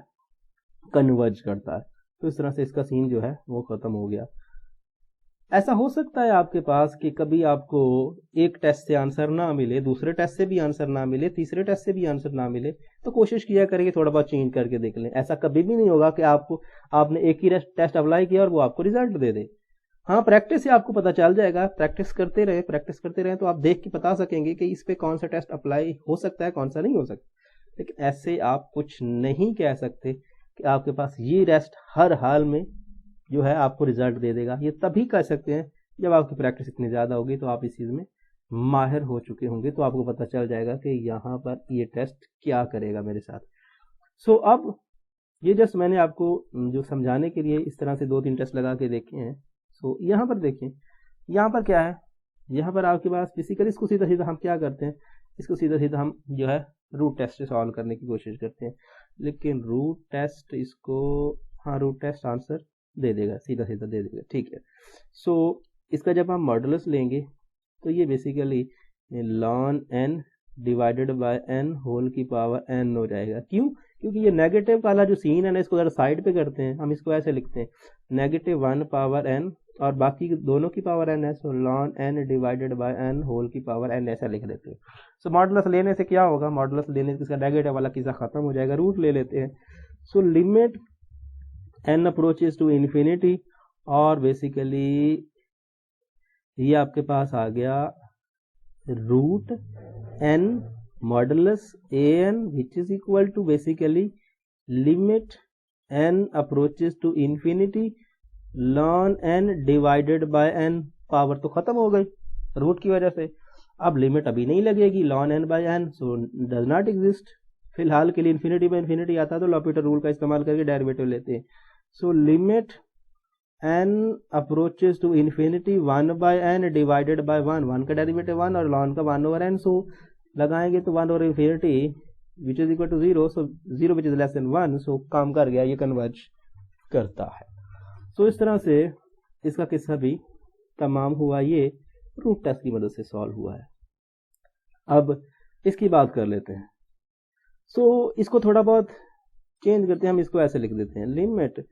कन्वर्ज करता है, तो इस तरह से इसका सीन जो है वो खत्म हो गया। ऐसा हो सकता है आपके पास कि कभी आपको एक टेस्ट से आंसर ना मिले, दूसरे टेस्ट से भी आंसर ना मिले, तीसरे टेस्ट से भी आंसर ना मिले, तो कोशिश किया करेंगे थोड़ा बहुत चेंज करके देख लें। ऐसा कभी भी नहीं होगा कि आपने एक ही टेस्ट अप्लाई किया और वो आपको रिजल्ट दे दे। हाँ, प्रैक्टिस से आपको पता चल जाएगा, प्रैक्टिस करते रहे तो आप देख के बता सकेंगे कि इस पे कौन सा टेस्ट अप्लाई हो सकता है, कौन सा नहीं हो सकता। लेकिन ऐसे आप कुछ नहीं कह सकते कि आपके पास ये टेस्ट हर हाल में जो है आपको रिजल्ट दे देगा। ये तभी कर सकते हैं जब आपकी प्रैक्टिस इतनी ज़्यादा होगी, तो आप इस चीज़ में माहिर हो चुके होंगे, तो आपको पता चल जाएगा कि यहाँ पर ये टेस्ट क्या करेगा मेरे साथ। सो अब ये जस्ट मैंने आपको जो समझाने के लिए इस तरह से 2-3 टेस्ट लगा के देखे हैं। सो यहाँ पर देखें, यहाँ पर क्या है, यहाँ पर आपके पास बेसिकली इसको सीधा सीधा हम क्या करते हैं, इसको सीधा सीधा हम जो है रूट टेस्ट से सॉल्व करने की कोशिश करते हैं, लेकिन रूट टेस्ट इसको, हाँ रूट टेस्ट आंसर दे देगा, सीधा सीधा दे देगा, ठीक है। सो इसका जब हम मॉडुलस लेंगे तो ये basically ln n divided by n whole की पावर n हो जाएगा। क्यों, क्योंकि ये नेगेटिव वाला जो सीन है ना, इसको जरा साइड पे करते हैं, हम इसको ऐसे लिखते हैं -1 पावर n और बाकी दोनों की पावर n है, so ln n divided by n whole की पावर n ऐसा लिख देते हैं। सो मॉडुलस लेने से क्या होगा, मॉडुलस लेने से इसका नेगेटिव वाला किस्सा खत्म हो जाएगा, रूट ले लेते हैं। So limit n approaches to infinity, और बेसिकली ये आपके पास आ गया root n modulus an which is equal to basically limit n approaches to infinity ln n divided by n। Power तो खत्म हो गई रूट की वजह से, अब लिमिट अभी नहीं लगेगी, ln n बाय n so does not exist. फिलहाल के लिए इन्फिनिटी बाय इन्फिनिटी आता है तो लॉपिटर रूल का इस्तेमाल करके डेरिवेटिव लेते हैं। So limit n approaches to infinity 1/n divided by 1 का डेरिवेटिव 1 और ln का 1/n, सो लगाएंगे तो 1 over infinity which is equal to 0, so 0 which is less than 1, so काम कर गया, ये कन्वर्ज करता है। सो इस तरह से इसका किस्सा भी तमाम हुआ, ये रूट टेस्ट की मदद से सॉल्व हुआ है। अब इसकी बात कर लेते हैं। सो इसको थोड़ा बहुत चेंज करते हैं, हम इसको ऐसे लिख देते हैं, limit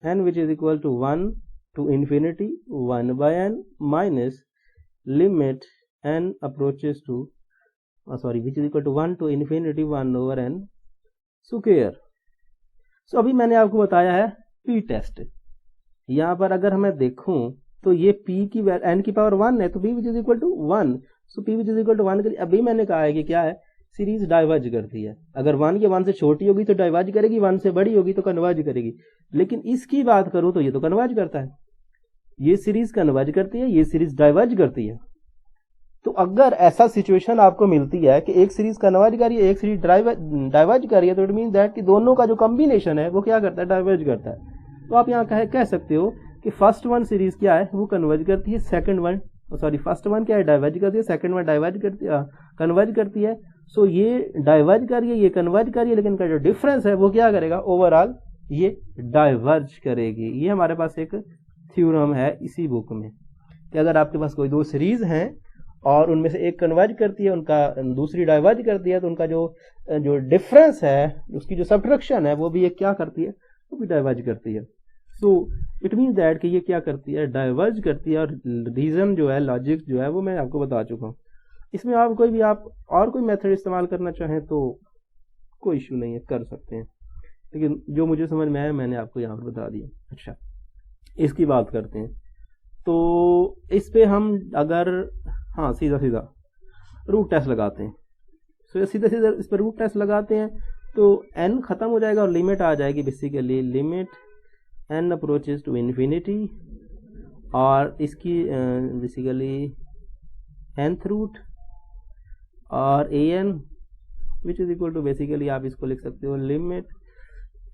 n which is equal to 1 to infinity 1/n minus limit n approaches to which is equal to 1 to infinity 1/n square. So अभी मैंने आपको बताया है p टेस्ट। यहाँ पर अगर मैं देखूं तो ये p की n की पावर 1 है, तो p which is equal to 1, so p which is equal to 1 के लिए अभी मैंने कहा है कि क्या है, सीरीज डाइवर्ज करती है। अगर 1 के 1 से छोटी होगी तो डाइवर्ज करेगी, 1 से बड़ी होगी तो कन्वर्ज करेगी। लेकिन इसकी बात करूं तो ये तो कन्वर्ज करता है, ये सीरीज कन्वर्ज करती है, ये सीरीज डाइवर्ज करती है। तो अगर ऐसा सिचुएशन आपको मिलती है कि एक सीरीज कन्वर्ज कर रही है, एक सीरीज डाइवर्ज कर रही है, तो इट मीन दैट कि दोनों का जो कॉम्बिनेशन है वो क्या करता है, डाइवर्ज करता है। तो आप यहाँ कह सकते हो कि फर्स्ट वन सीरीज क्या है, वो कन्वर्ज करती है, सेकंड वन फर्स्ट वन क्या है, डाइवर्ज करती है, सेकंड वन डाइवर्ज करती है, कन्वर्ज करती है। सो ये डाइवर्ज कर रही है, ये कन्वर्ज कर रही है, लेकिन का जो डिफरेंस है वो क्या करेगा, ओवरऑल ये डाइवर्ज करेगी। ये हमारे पास एक थ्योरम है इसी बुक में कि अगर आपके पास कोई दो सीरीज हैं और उनमें से एक कन्वर्ज करती है, उनका दूसरी डाइवर्ज करती है, तो उनका जो डिफरेंस है, उसकी जो सब्ट्रैक्शन है, वो भी एक क्या करती है, वो भी डाइवर्ज करती है। सो इट मीन दैट कि ये क्या करती है, डाइवर्ज करती है। और रीजन जो है, लॉजिक जो है, वो मैं आपको बता चुका हूँ। इसमें आप और कोई मेथड इस्तेमाल करना चाहें तो कोई इशू नहीं है, कर सकते हैं, लेकिन जो मुझे समझ में आया मैंने आपको यहाँ पर बता दिया। अच्छा, इसकी बात करते हैं। तो इस पे हम अगर सीधा रूट टेस्ट लगाते हैं, तो सीधा इस पर रूट टेस्ट लगाते हैं तो n खत्म हो जाएगा और लिमिट आ जाएगी, basically limit n approaches to infinity, और इसकी बेसिकली nth रूट और an which is equal to, basically आप इसको लिख सकते हो limit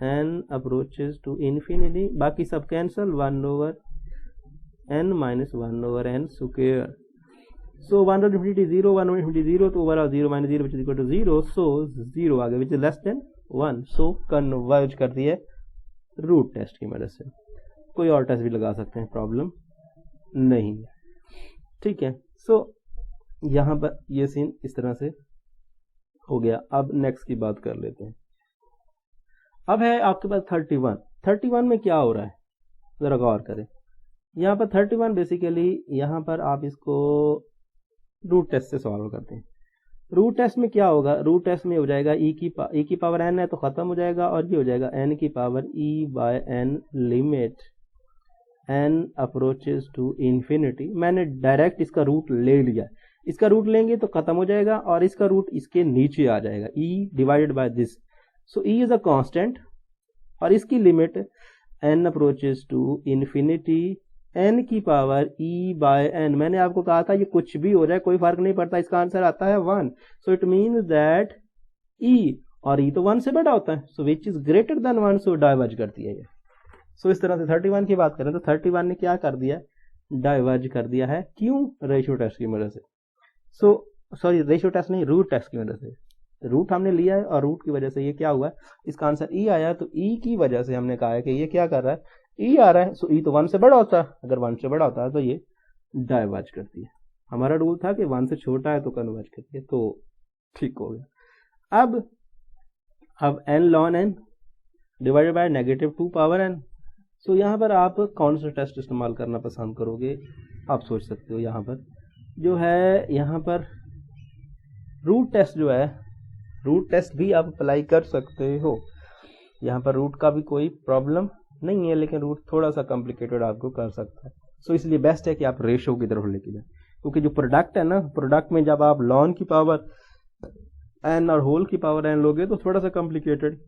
n approaches to infinity, बाकी सब cancel, 1/n minus 1/n square. So 1 over infinity 0, 1 over infinity 0, तो overall 0 minus 0 which is equal to 0, so 0 आ गया which is less than 1, so converge करती है रूट टेस्ट की मदद से। कोई और टेस्ट भी लगा सकते हैं, प्रॉब्लम नहीं है, ठीक है। सो यहाँ पर ये सीन इस तरह से हो गया। अब नेक्स्ट की बात कर लेते हैं। अब है आपके पास 31 में क्या हो रहा है, जरा गौर करें। यहाँ पर 31 बेसिकली यहाँ पर आप इसको रूट टेस्ट से सॉल्व करते हैं। रूट टेस्ट में क्या होगा, रूट टेस्ट में हो जाएगा e की पावर n है तो खत्म हो जाएगा, और ये हो जाएगा n की power e/n limit n approaches to infinity. मैंने डायरेक्ट इसका रूट ले लिया, इसका रूट लेंगे तो खत्म हो जाएगा और इसका रूट इसके नीचे आ जाएगा, e divided by this. So e is a constant और इसकी limit n approaches to infinity n की पावर e/n। मैंने आपको कहा था ये कुछ भी हो जाए कोई फर्क नहीं पड़ता, इसका आंसर आता है 1। So it means that e, और e तो 1 से बड़ा होता है, so which is greater than 1, so diverge करती है ये। सो इस तरह से 31 की बात करें तो 31 ने क्या कर दिया, डाइवर्ज कर दिया है। क्यों, रेशियो टेस्ट की मदद से। सो सॉरी, रेशियो टेस्ट नहीं, रूट टेस्ट की मदद से। रूट हमने लिया है और रूट की वजह से ये क्या हुआ है, इसका आंसर e आया, तो e की वजह से हमने कहा है कि ये क्या कर रहा है, e आ रहा है। सो e तो 1 से बड़ा होता है, अगर 1 से बड़ा होता है तो ये डाइवर्ज करती है। हमारा रूल था कि 1 से छोटा है तो कन्वर्ज करती है, तो ठीक हो गया। अब n ln n divided by -2 power n। सो यहाँ पर आप कौन सा टेस्ट इस्तेमाल करना पसंद करोगे, आप सोच सकते हो। यहाँ पर जो है, यहाँ पर रूट टेस्ट जो है, रूट टेस्ट भी आप अप्लाई कर सकते हो। यहाँ पर रूट का भी कोई प्रॉब्लम नहीं है, लेकिन रूट थोड़ा सा कॉम्प्लिकेटेड आपको कर सकता है। सो इसलिए बेस्ट है कि आप रेशो की तरफ लेके जाए, क्योंकि जो प्रोडक्ट है ना, प्रोडक्ट में जब आप लॉन की पावर n और होल की पावर n लोगे तो थोड़ा सा कॉम्प्लिकेटेड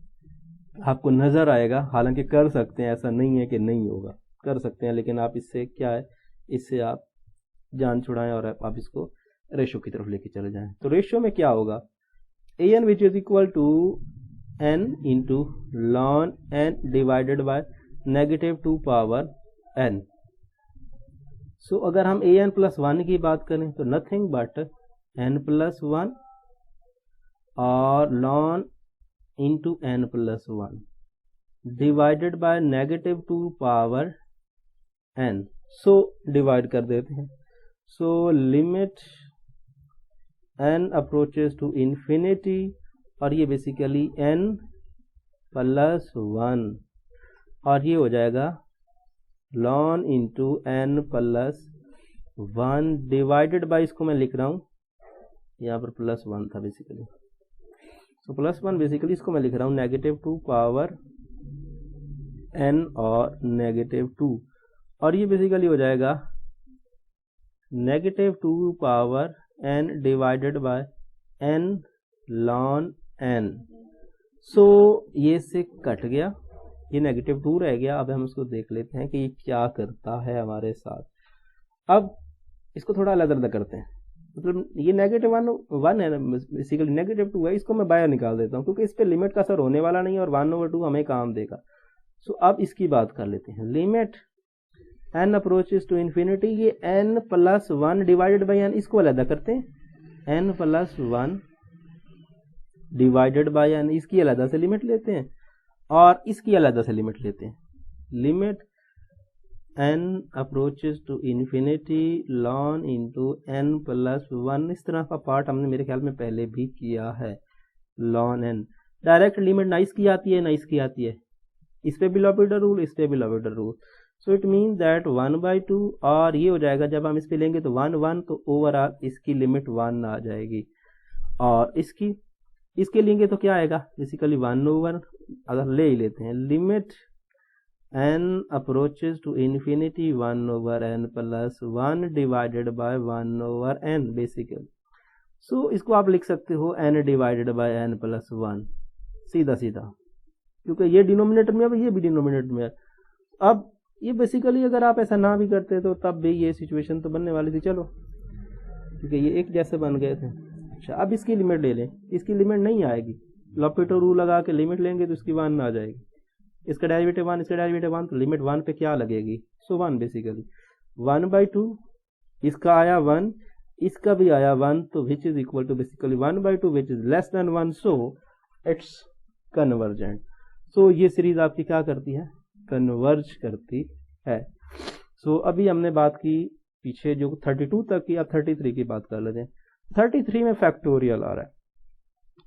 आपको नजर आएगा। हालांकि कर सकते हैं, ऐसा नहीं है कि नहीं होगा, कर सकते हैं, लेकिन आप इससे क्या है, इससे आप जान छुड़ाएं और आप इसको रेशो की तरफ लेके चले जाएं। तो रेशो में क्या होगा, an which is equal to n into ln n divided by -2 power n। So अगर हम a n प्लस 1 की बात करें तो नथिंग बट n प्लस 1 और ln into n plus 1 divided by negative 2 power n। So divide कर देते हैं। So limit n approaches to infinity, और ये बेसिकली n प्लस 1, और ये हो जाएगा ln into n plus 1 divided bye, इसको मैं लिख रहा हूँ यहाँ पर प्लस 1 था बेसिकली, तो प्लस 1 बेसिकली इसको मैं लिख रहा हूँ नेगेटिव 2 पावर n और नेगेटिव 2, और ये बेसिकली हो जाएगा negative 2 power n divided by n ln n। So ये से कट गया, ये नेगेटिव 2 रह गया। अब हम इसको देख लेते हैं कि ये क्या करता है हमारे साथ। अब इसको थोड़ा अलग अलग करते हैं, मतलब ये नेगेटिव 1 है बेसिकली, नेगेटिव 2 है, इसको मैं बाहर निकाल देता हूँ क्योंकि इस पे लिमिट का असर होने वाला नहीं है और 1/2 हमें काम देगा। सो अब इसकी बात कर लेते हैं। Limit n approaches to infinity, ये n plus 1 divided by n, इसको अलग करते हैं। n plus 1 divided by n, इसकी अलग से लिमिट लेते हैं और इसकी अलग से लिमिट लेते हैं। Limit n approaches to infinity ln into n plus 1, इस तरह का पार्ट हमने मेरे ख्याल में पहले भी किया है। ln n डायरेक्ट लिमिट ना इसकी आती है ना इसकी आती है, इस पे भी लॉपिडर रूल, इस पे भी L'Hopital rule. So it mean that 1/2, और ये हो जाएगा जब हम इस पे लेंगे तो 1 1, तो ओवरऑल इसकी लिमिट 1 आ जाएगी, और इसके लेंगे तो क्या आएगा बेसिकली 1/, अगर ले ही लेते हैं limit n approaches to infinity 1/n plus 1 divided by 1/n basically. So इसको आप लिख सकते हो n divided by n plus 1, सीधा सीधा, क्योंकि ये डिनोमिनेटर में है, ये भी डिनोमिनेटर में है। अब ये बेसिकली अगर आप ऐसा ना भी करते तो तब भी ये सिचुएशन तो बनने वाली थी, चलो क्योंकि ये एक जैसे बन गए थे। अच्छा, अब इसकी लिमिट ले लें, इसकी लिमिट नहीं आएगी, लॉपिटो रूल लगा के लिमिट लेंगे तो इसकी 1 आ जाएगी, इसका डेरिवेटिव 1, इसका डेरिवेटिव 1, तो लिमिट 1 पे क्या लगेगी, सो 1 बेसिकली 1/2, इसका आया 1, इसका भी आया 1, तो which is equal to basically 1/2 which is less than 1, so it's convergent. So ये सीरीज आपकी क्या करती है, कन्वर्ज करती है। सो अभी हमने बात की पीछे जो 32 तक की, अब 33 की बात कर लेते हैं। 33 में फैक्टोरियल आ रहा है,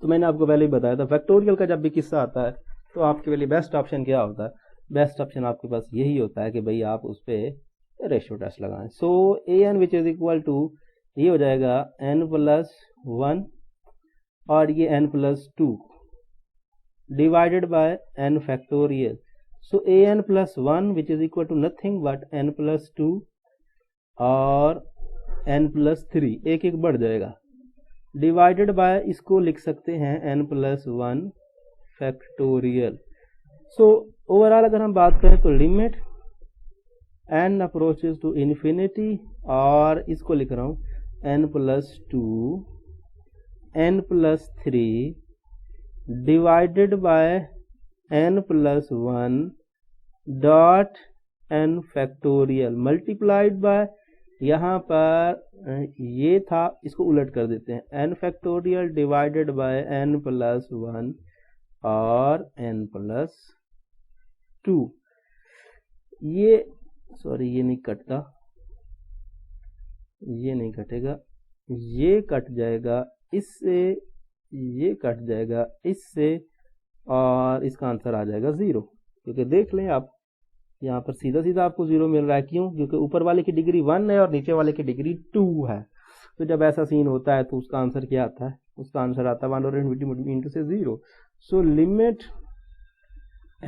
तो मैंने आपको पहले ही बताया था फैक्टोरियल का जब भी किस्सा आता है तो आपके लिए बेस्ट ऑप्शन क्या होता है, बेस्ट ऑप्शन आपके पास यही होता है कि भाई आप उस पर रेशियो टेस्ट लगाएं। So an which is equal to, ये हो जाएगा n प्लस 1 और ये n plus 2 divided by n factorial. So an plus 1 which is equal to nothing but n plus 2 और n प्लस 3, एक एक बढ़ जाएगा, डिवाइडेड बाय इसको लिख सकते हैं n plus 1 factorial. So overall अगर हम बात करें तो limit n approaches to infinity, और इसको लिख रहा हूं n plus 2 n plus 3 divided by n plus 1 dot n factorial multiplied by, यहाँ पर ये था, इसको उलट कर देते हैं, n factorial divided by n plus 1 और n प्लस 2। ये सॉरी ये नहीं कटता, ये नहीं कटेगा, ये कट जाएगा इससे, ये कट जाएगा इससे, और इसका आंसर आ जाएगा 0, क्योंकि देख लें आप यहाँ पर सीधा सीधा आपको 0 मिल रहा है। क्यों? क्योंकि ऊपर वाले की डिग्री 1 है और नीचे वाले की डिग्री 2 है। तो जब ऐसा सीन होता है तो उसका आंसर क्या आता है, उसका आंसर आता है 1 इंटू से 0। So limit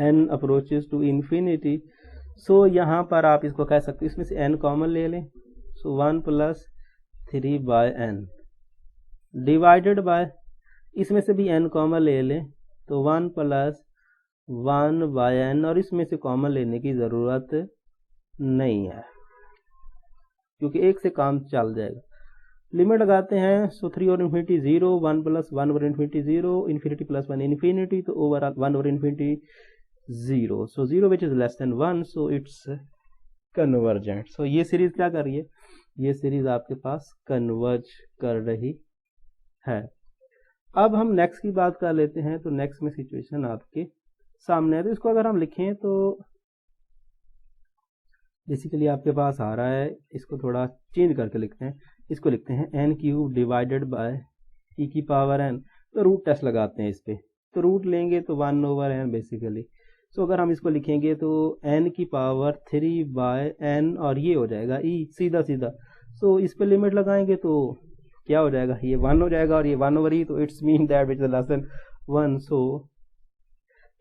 n approaches to infinity, so यहाँ पर आप इसको कह सकते हो, इसमें से n कॉमन ले लें, so 1 plus 3 by n divided by, इसमें से भी n कॉमन ले लें तो 1 प्लस 1 बाय n, और इसमें से कॉमन लेने की ज़रूरत नहीं है क्योंकि एक से काम चल जाएगा। लिमिट लगाते हैं, सो 3 और infinity 0, 1 plus 1 over infinity 0, infinity plus 1 infinity, तो over 1 over infinity 0, so 0 which is less than 1, so it's convergent. So ये सीरीज क्या कर रही है, ये सीरीज आपके पास कन्वर्ज कर रही है। अब हम नेक्स्ट की बात कर लेते हैं। तो नेक्स्ट में सिचुएशन आपके सामने है, तो इसको अगर हम लिखें तो बेसिकली आपके पास आ रहा है, इसको थोड़ा चेंज करके लिखते हैं। इसको लिखते हैं एन क्यूब डिवाइडेड बाय ई की पावर एन। तो रूट टेस्ट लगाते हैं इस पर, तो रूट लेंगे तो 1/n बेसिकली। सो अगर हम इसको लिखेंगे तो n की पावर 3/n और ये हो जाएगा e सीधा सीधा। सो इस पे लिमिट लगाएंगे तो क्या हो जाएगा, ये 1 हो जाएगा और ये 1/e, तो it's mean that which is less than 1। So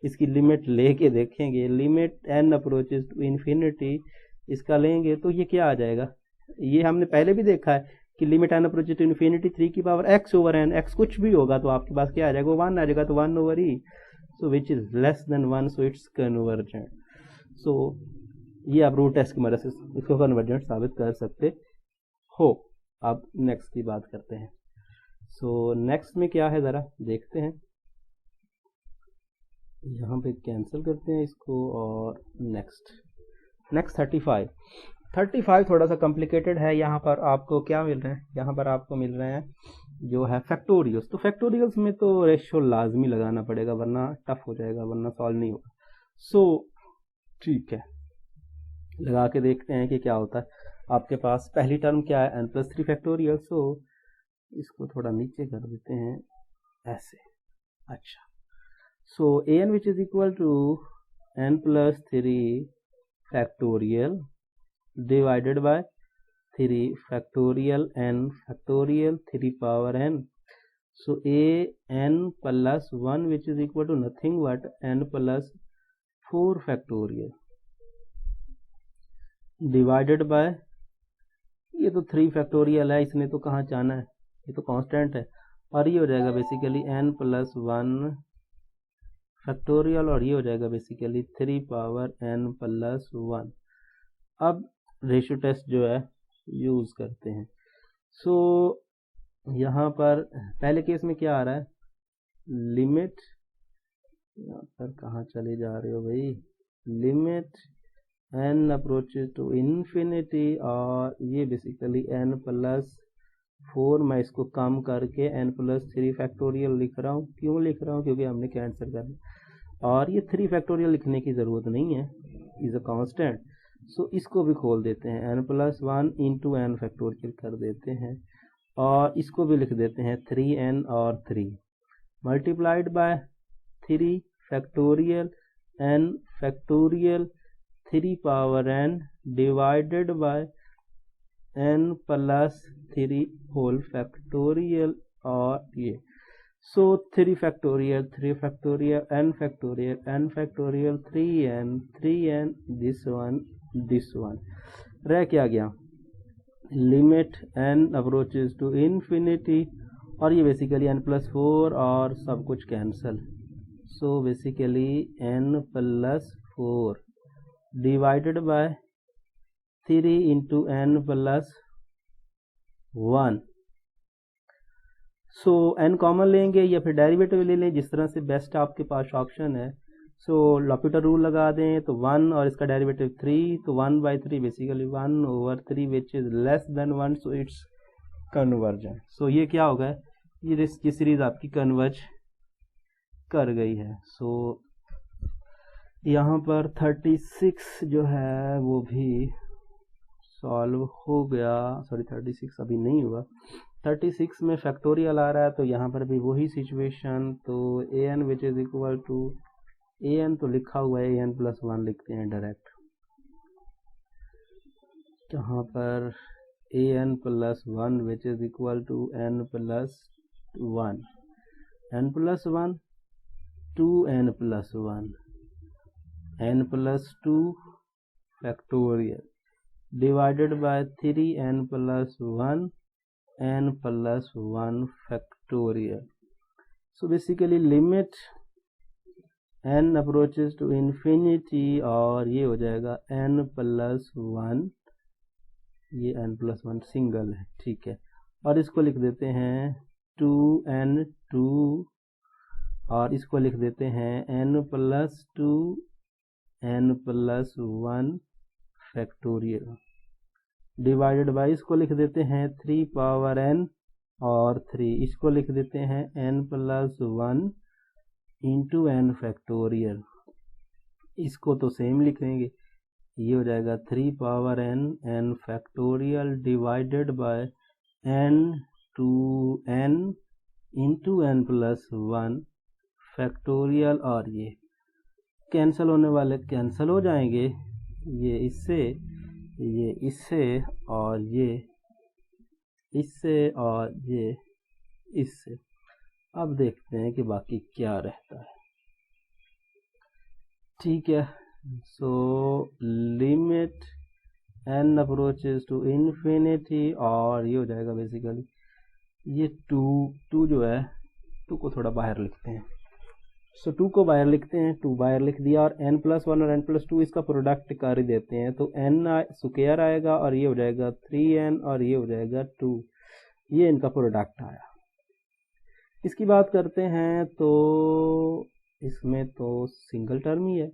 इसकी लिमिट लेके देखेंगे, limit n approaches to infinity, इसका लेंगे तो ये क्या आ जाएगा, ये हमने पहले भी देखा है कि limit n approaches to infinity 3 की पावर x/n, x कुछ भी होगा तो आपके पास क्या आ जाएगा, 1 आ जाएगा, तो 1/e, so which is less than 1, so it's convergent. So ये आप रूट टेस्ट की मदद से इसको कन्वर्जेंट साबित कर सकते हो। अब नेक्स्ट की बात करते हैं। सो नेक्स्ट में क्या है ज़रा देखते हैं, यहाँ पे कैंसिल करते हैं इसको और नेक्स्ट 35 थोड़ा सा कॉम्प्लिकेटेड है। यहाँ पर आपको क्या मिल रहे हैं, यहाँ पर आपको मिल रहे हैं जो है फैक्टोरियल्स। तो फैक्टोरियल्स में तो रेशियो लाजमी लगाना पड़ेगा वरना टफ हो जाएगा, वरना सॉल्व नहीं होगा। सो ठीक है, लगा के देखते हैं कि क्या होता है। आपके पास पहली टर्म क्या है, n+3 फैक्टोरियल। सो इसको थोड़ा नीचे कर देते हैं ऐसे। अच्छा, so an which is equal to n+3 factorial divided by 3 factorial n factorial 3 power n। So an+1 which is equal to nothing but n+4 factorial divided by, ये तो 3 फैक्टोरियल है, इसने तो कहाँ जाना है, ये तो कांस्टेंट है, और ये हो जाएगा बेसिकली n+1 फैक्टोरियल और ये हो जाएगा बेसिकली 3 पावर n+1। अब रेशियो टेस्ट जो है यूज करते हैं। सो यहाँ पर पहले केस में क्या आ रहा है, लिमिट, यहाँ पर कहाँ चले जा रहे हो भाई, limit n approaches to infinity, और ये बेसिकली n+4, मैं इसको कम करके n+3 फैक्टोरियल लिख रहा हूँ। क्यों लिख रहा हूँ, क्योंकि हमने कैंसिल करना, और ये 3 फैक्टोरियल लिखने की ज़रूरत नहीं है, इज़ अ कांस्टेंट। सो इसको भी खोल देते हैं, n+1 इंटू n फैक्टोरियल कर देते हैं, और इसको भी लिख देते हैं 3n और 3 multiplied by 3 factorial n factorial 3 power n divided by n+3 whole factorial, और ये so 3 factorial 3 factorial n factorial n factorial 3n this one रह क्या गया, limit n approaches to infinity, और ये बेसिकली n+4 और सब कुछ cancel. So basically n+4 divided by 3 into n+1। So n common लेंगे या फिर डेरिवेटिव ले लें, जिस तरह से बेस्ट आपके पास ऑप्शन है। सो लॉपिटर रूल लगा दें तो 1 और इसका डेरिवेटिव 3, तो 1/3 basically 1/3 which is less than 1, so it's convergent. So ये क्या होगा, ये सीरीज आपकी कन्वर्ज कर गई है। सो यहाँ पर 36 जो है वो भी सॉल्व हो गया, सॉरी 36 अभी नहीं हुआ, 36 में फैक्टोरियल आ रहा है, तो यहाँ पर भी वही सिचुएशन। तो an which is equal to, an तो लिखा हुआ है, an+1 लिखते हैं डायरेक्ट, यहाँ पर an+1 which is equal to n+1 n+1 2n+1 n+2 factorial divided by 3n+1 n+1 factorial. So basically limit n approaches to infinity, और ये हो जाएगा n+1, ये n+1 सिंगल है, ठीक है, और इसको लिख देते हैं 2n2, और इसको लिख देते हैं n+2 n+1 factorial divided by, इसको लिख देते हैं 3 पावर n और 3, इसको लिख देते हैं n+1 इंटू n फैक्टोरियल, इसको तो सेम लिखेंगे, ये हो जाएगा 3 power n factorial divided by n to n into n+1 factorial, और ये कैंसिल होने वाले कैंसिल हो जाएंगे, ये इससे और ये इससे और ये इससे। अब देखते हैं कि बाकी क्या रहता है। ठीक है, so limit n approaches to infinity, और ये हो जाएगा बेसिकली ये 2 जो है 2 को थोड़ा बाहर लिखते हैं, सो 2 को बाहर लिखते हैं, 2 बाहर लिख दिया, और n+1 और n+2 इसका प्रोडक्ट कर ही देते हैं, तो n स्क्वायर आएगा और ये हो जाएगा 3n और ये हो जाएगा 2, ये इनका प्रोडक्ट आया। इसकी बात करते हैं तो इसमें तो सिंगल टर्म ही है,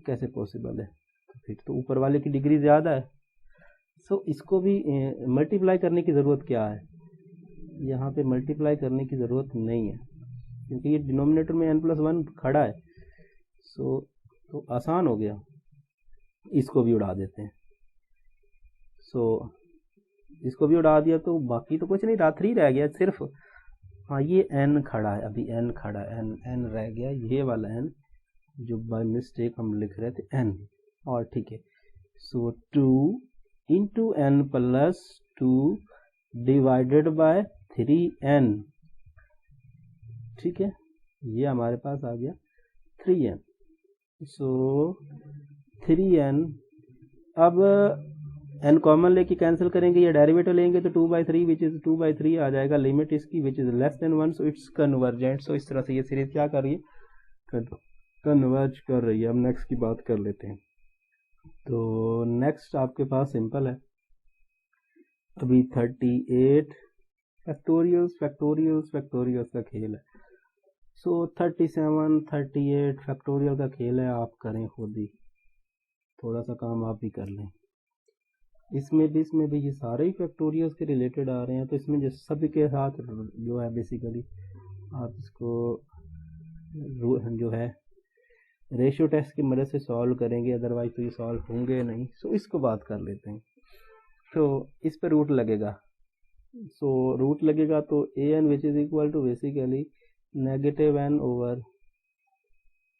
कैसे पॉसिबल है, तो फिर तो ऊपर वाले की डिग्री ज़्यादा है, सो इसको भी मल्टीप्लाई करने की ज़रूरत क्या है, यहाँ पे मल्टीप्लाई करने की ज़रूरत नहीं है क्योंकि ये डिनोमिनेटर में n+1 खड़ा है, सो तो आसान हो गया, इसको भी उड़ा देते हैं, सो इसको भी उड़ा दिया तो बाकी तो कुछ नहीं रहा, 3 रह गया सिर्फ, हाँ ये n खड़ा है, अभी n खड़ा है, n रह गया, ये वाला n जो बाय मिस्टेक हम लिख रहे थे n, और ठीक है, सो 2 into n+2 divided by 3n, ठीक है, ये हमारे पास आ गया 3n, सो 3n, अब n कॉमन लेके कैंसिल करेंगे, ये डेरिवेटिव लेंगे तो 2/3 विच इज 2/3 आ जाएगा, लिमिट इसकी which is less than 1, so it's convergent, so इस तरह से ये सीरीज क्या कर रही है, कन्वर्ज कर रही है। अब नेक्स्ट की बात कर लेते हैं, तो नेक्स्ट आपके पास सिंपल है, अभी 38 फैक्टोरियल्स का खेल है, सो 37 38 फैक्टोरियल का खेल है, आप करें खुद ही, थोड़ा सा काम आप भी कर लें। इसमें भी ये सारे ही फैक्टोरियल्स के रिलेटेड आ रहे हैं, तो इसमें जो सभी के साथ जो है बेसिकली आप इसको जो है रेशियो टेस्ट की मदद से सॉल्व करेंगे, अदरवाइज तो ये सॉल्व होंगे नहीं, सो इसको बात कर लेते हैं। तो इस पर रूट लगेगा, सो रूट लगेगा तो an which is equal to basically -n over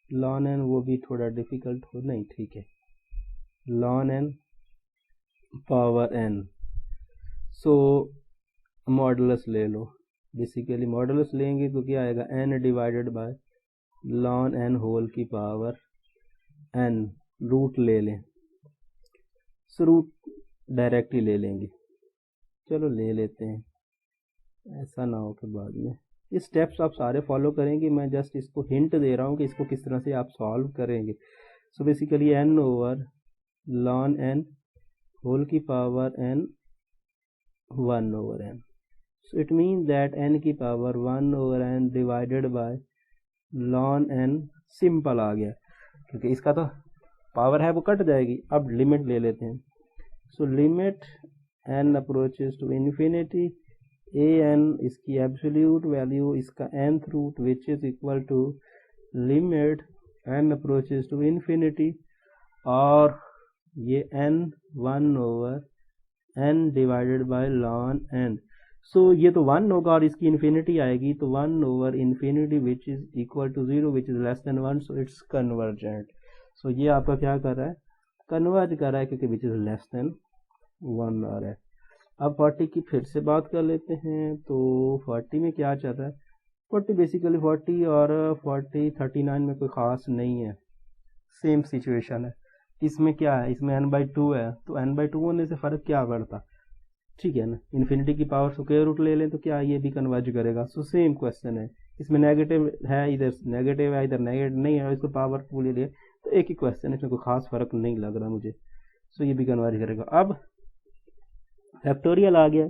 ln n, वो भी थोड़ा डिफिकल्ट हो, नहीं ठीक है, ln n power n, so modulus ले लो, बेसिकली मॉडुलस लेंगे तो क्या आएगा, n divided by ln n whole की पावर n, रूट ले लें, सो रूट डायरेक्ट ही ले लेंगे, चलो ले लेते हैं, ऐसा ना हो कि बाद में, ये स्टेप्स आप सारे फॉलो करेंगे, मैं जस्ट इसको हिंट दे रहा हूँ कि इसको किस तरह से आप सॉल्व करेंगे। So basically n over ln n whole की power n 1 over n, so it mean that n की power 1 over n divided by ln n, simple आ गया क्योंकि इसका तो पावर है वो कट जाएगी। अब लिमिट ले लेते हैं, so limit n approaches to infinity, an इसकी एब्सोल्यूट वैल्यू, इसका nth root which is equal to limit n approaches to infinity, और ये n 1 over n divided by ln n, so ये तो 1 होगा और इसकी इन्फिनिटी आएगी, तो 1 over infinity which is equal to 0 which is less than 1, so it's convergent. So ये आपका क्या कर रहा है, कन्वर्ज कर रहा है क्योंकि विच इज लेस देन 1 आ रहा है। अब 40 की फिर से बात कर लेते हैं, तो 40 में क्या चल रहा है, 40 बेसिकली 40 और 39 में कोई ख़ास नहीं है, सेम सिचुएशन है। इसमें क्या है, इसमें n/2 है, तो n/2 होने से फ़र्क क्या पड़ता, ठीक है ना, इन्फिनिटी की पावर स्क्वायर रूट ले लें तो क्या ये भी कन्वर्ज करेगा, सो सेम क्वेश्चन है, इसमें नेगेटिव है, इधर नेगेटिव है, इधर नेगेटिव नहीं है, इसको पावर फुल ले, तो एक ही क्वेश्चन है, इसमें कोई ख़ास फ़र्क नहीं लग रहा मुझे, सो ये भी कन्वर्ज करेगा। अब फैक्टोरियल आ गया,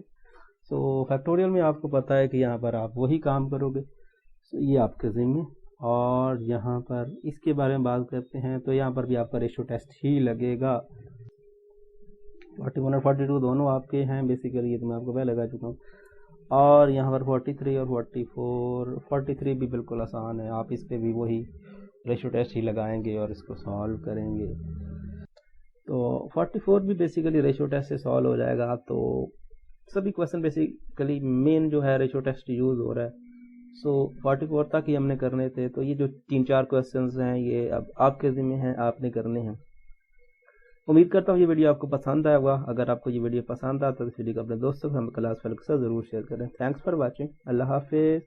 सो फैक्टोरियल में आपको पता है कि यहाँ पर आप वही काम करोगे, सो ये आपके ज़िम्मे। और यहाँ पर इसके बारे में बात करते हैं, तो यहाँ पर भी आपका रेशियो टेस्ट ही लगेगा, 41 और 42 दोनों आपके हैं बेसिकली, ये तो मैं आपको पहले लगा चुका हूँ। और यहाँ पर 43 और 44, 43 भी बिल्कुल आसान है, आप इस पर भी वही रेशियो टेस्ट ही लगाएंगे और इसको सॉल्व करेंगे। तो 44 भी बेसिकली रेशियो टेस्ट से सॉल्व हो जाएगा। तो सभी क्वेश्चन बेसिकली मेन जो है रेशियो टेस्ट यूज़ हो रहा है। सो 44 तक ही हमने करने थे। तो ये जो 3-4 क्वेश्चंस हैं ये अब आपके ज़िम्मे हैं, आपने करने हैं। उम्मीद करता हूँ ये वीडियो आपको पसंद आया होगा। अगर आपको ये वीडियो पसंद आता है तो इस वीडियो को अपने दोस्तों के साथ क्लास फेलो के साथ ज़रूर शेयर करें। Thanks for watching. अल्लाह हाफिज़।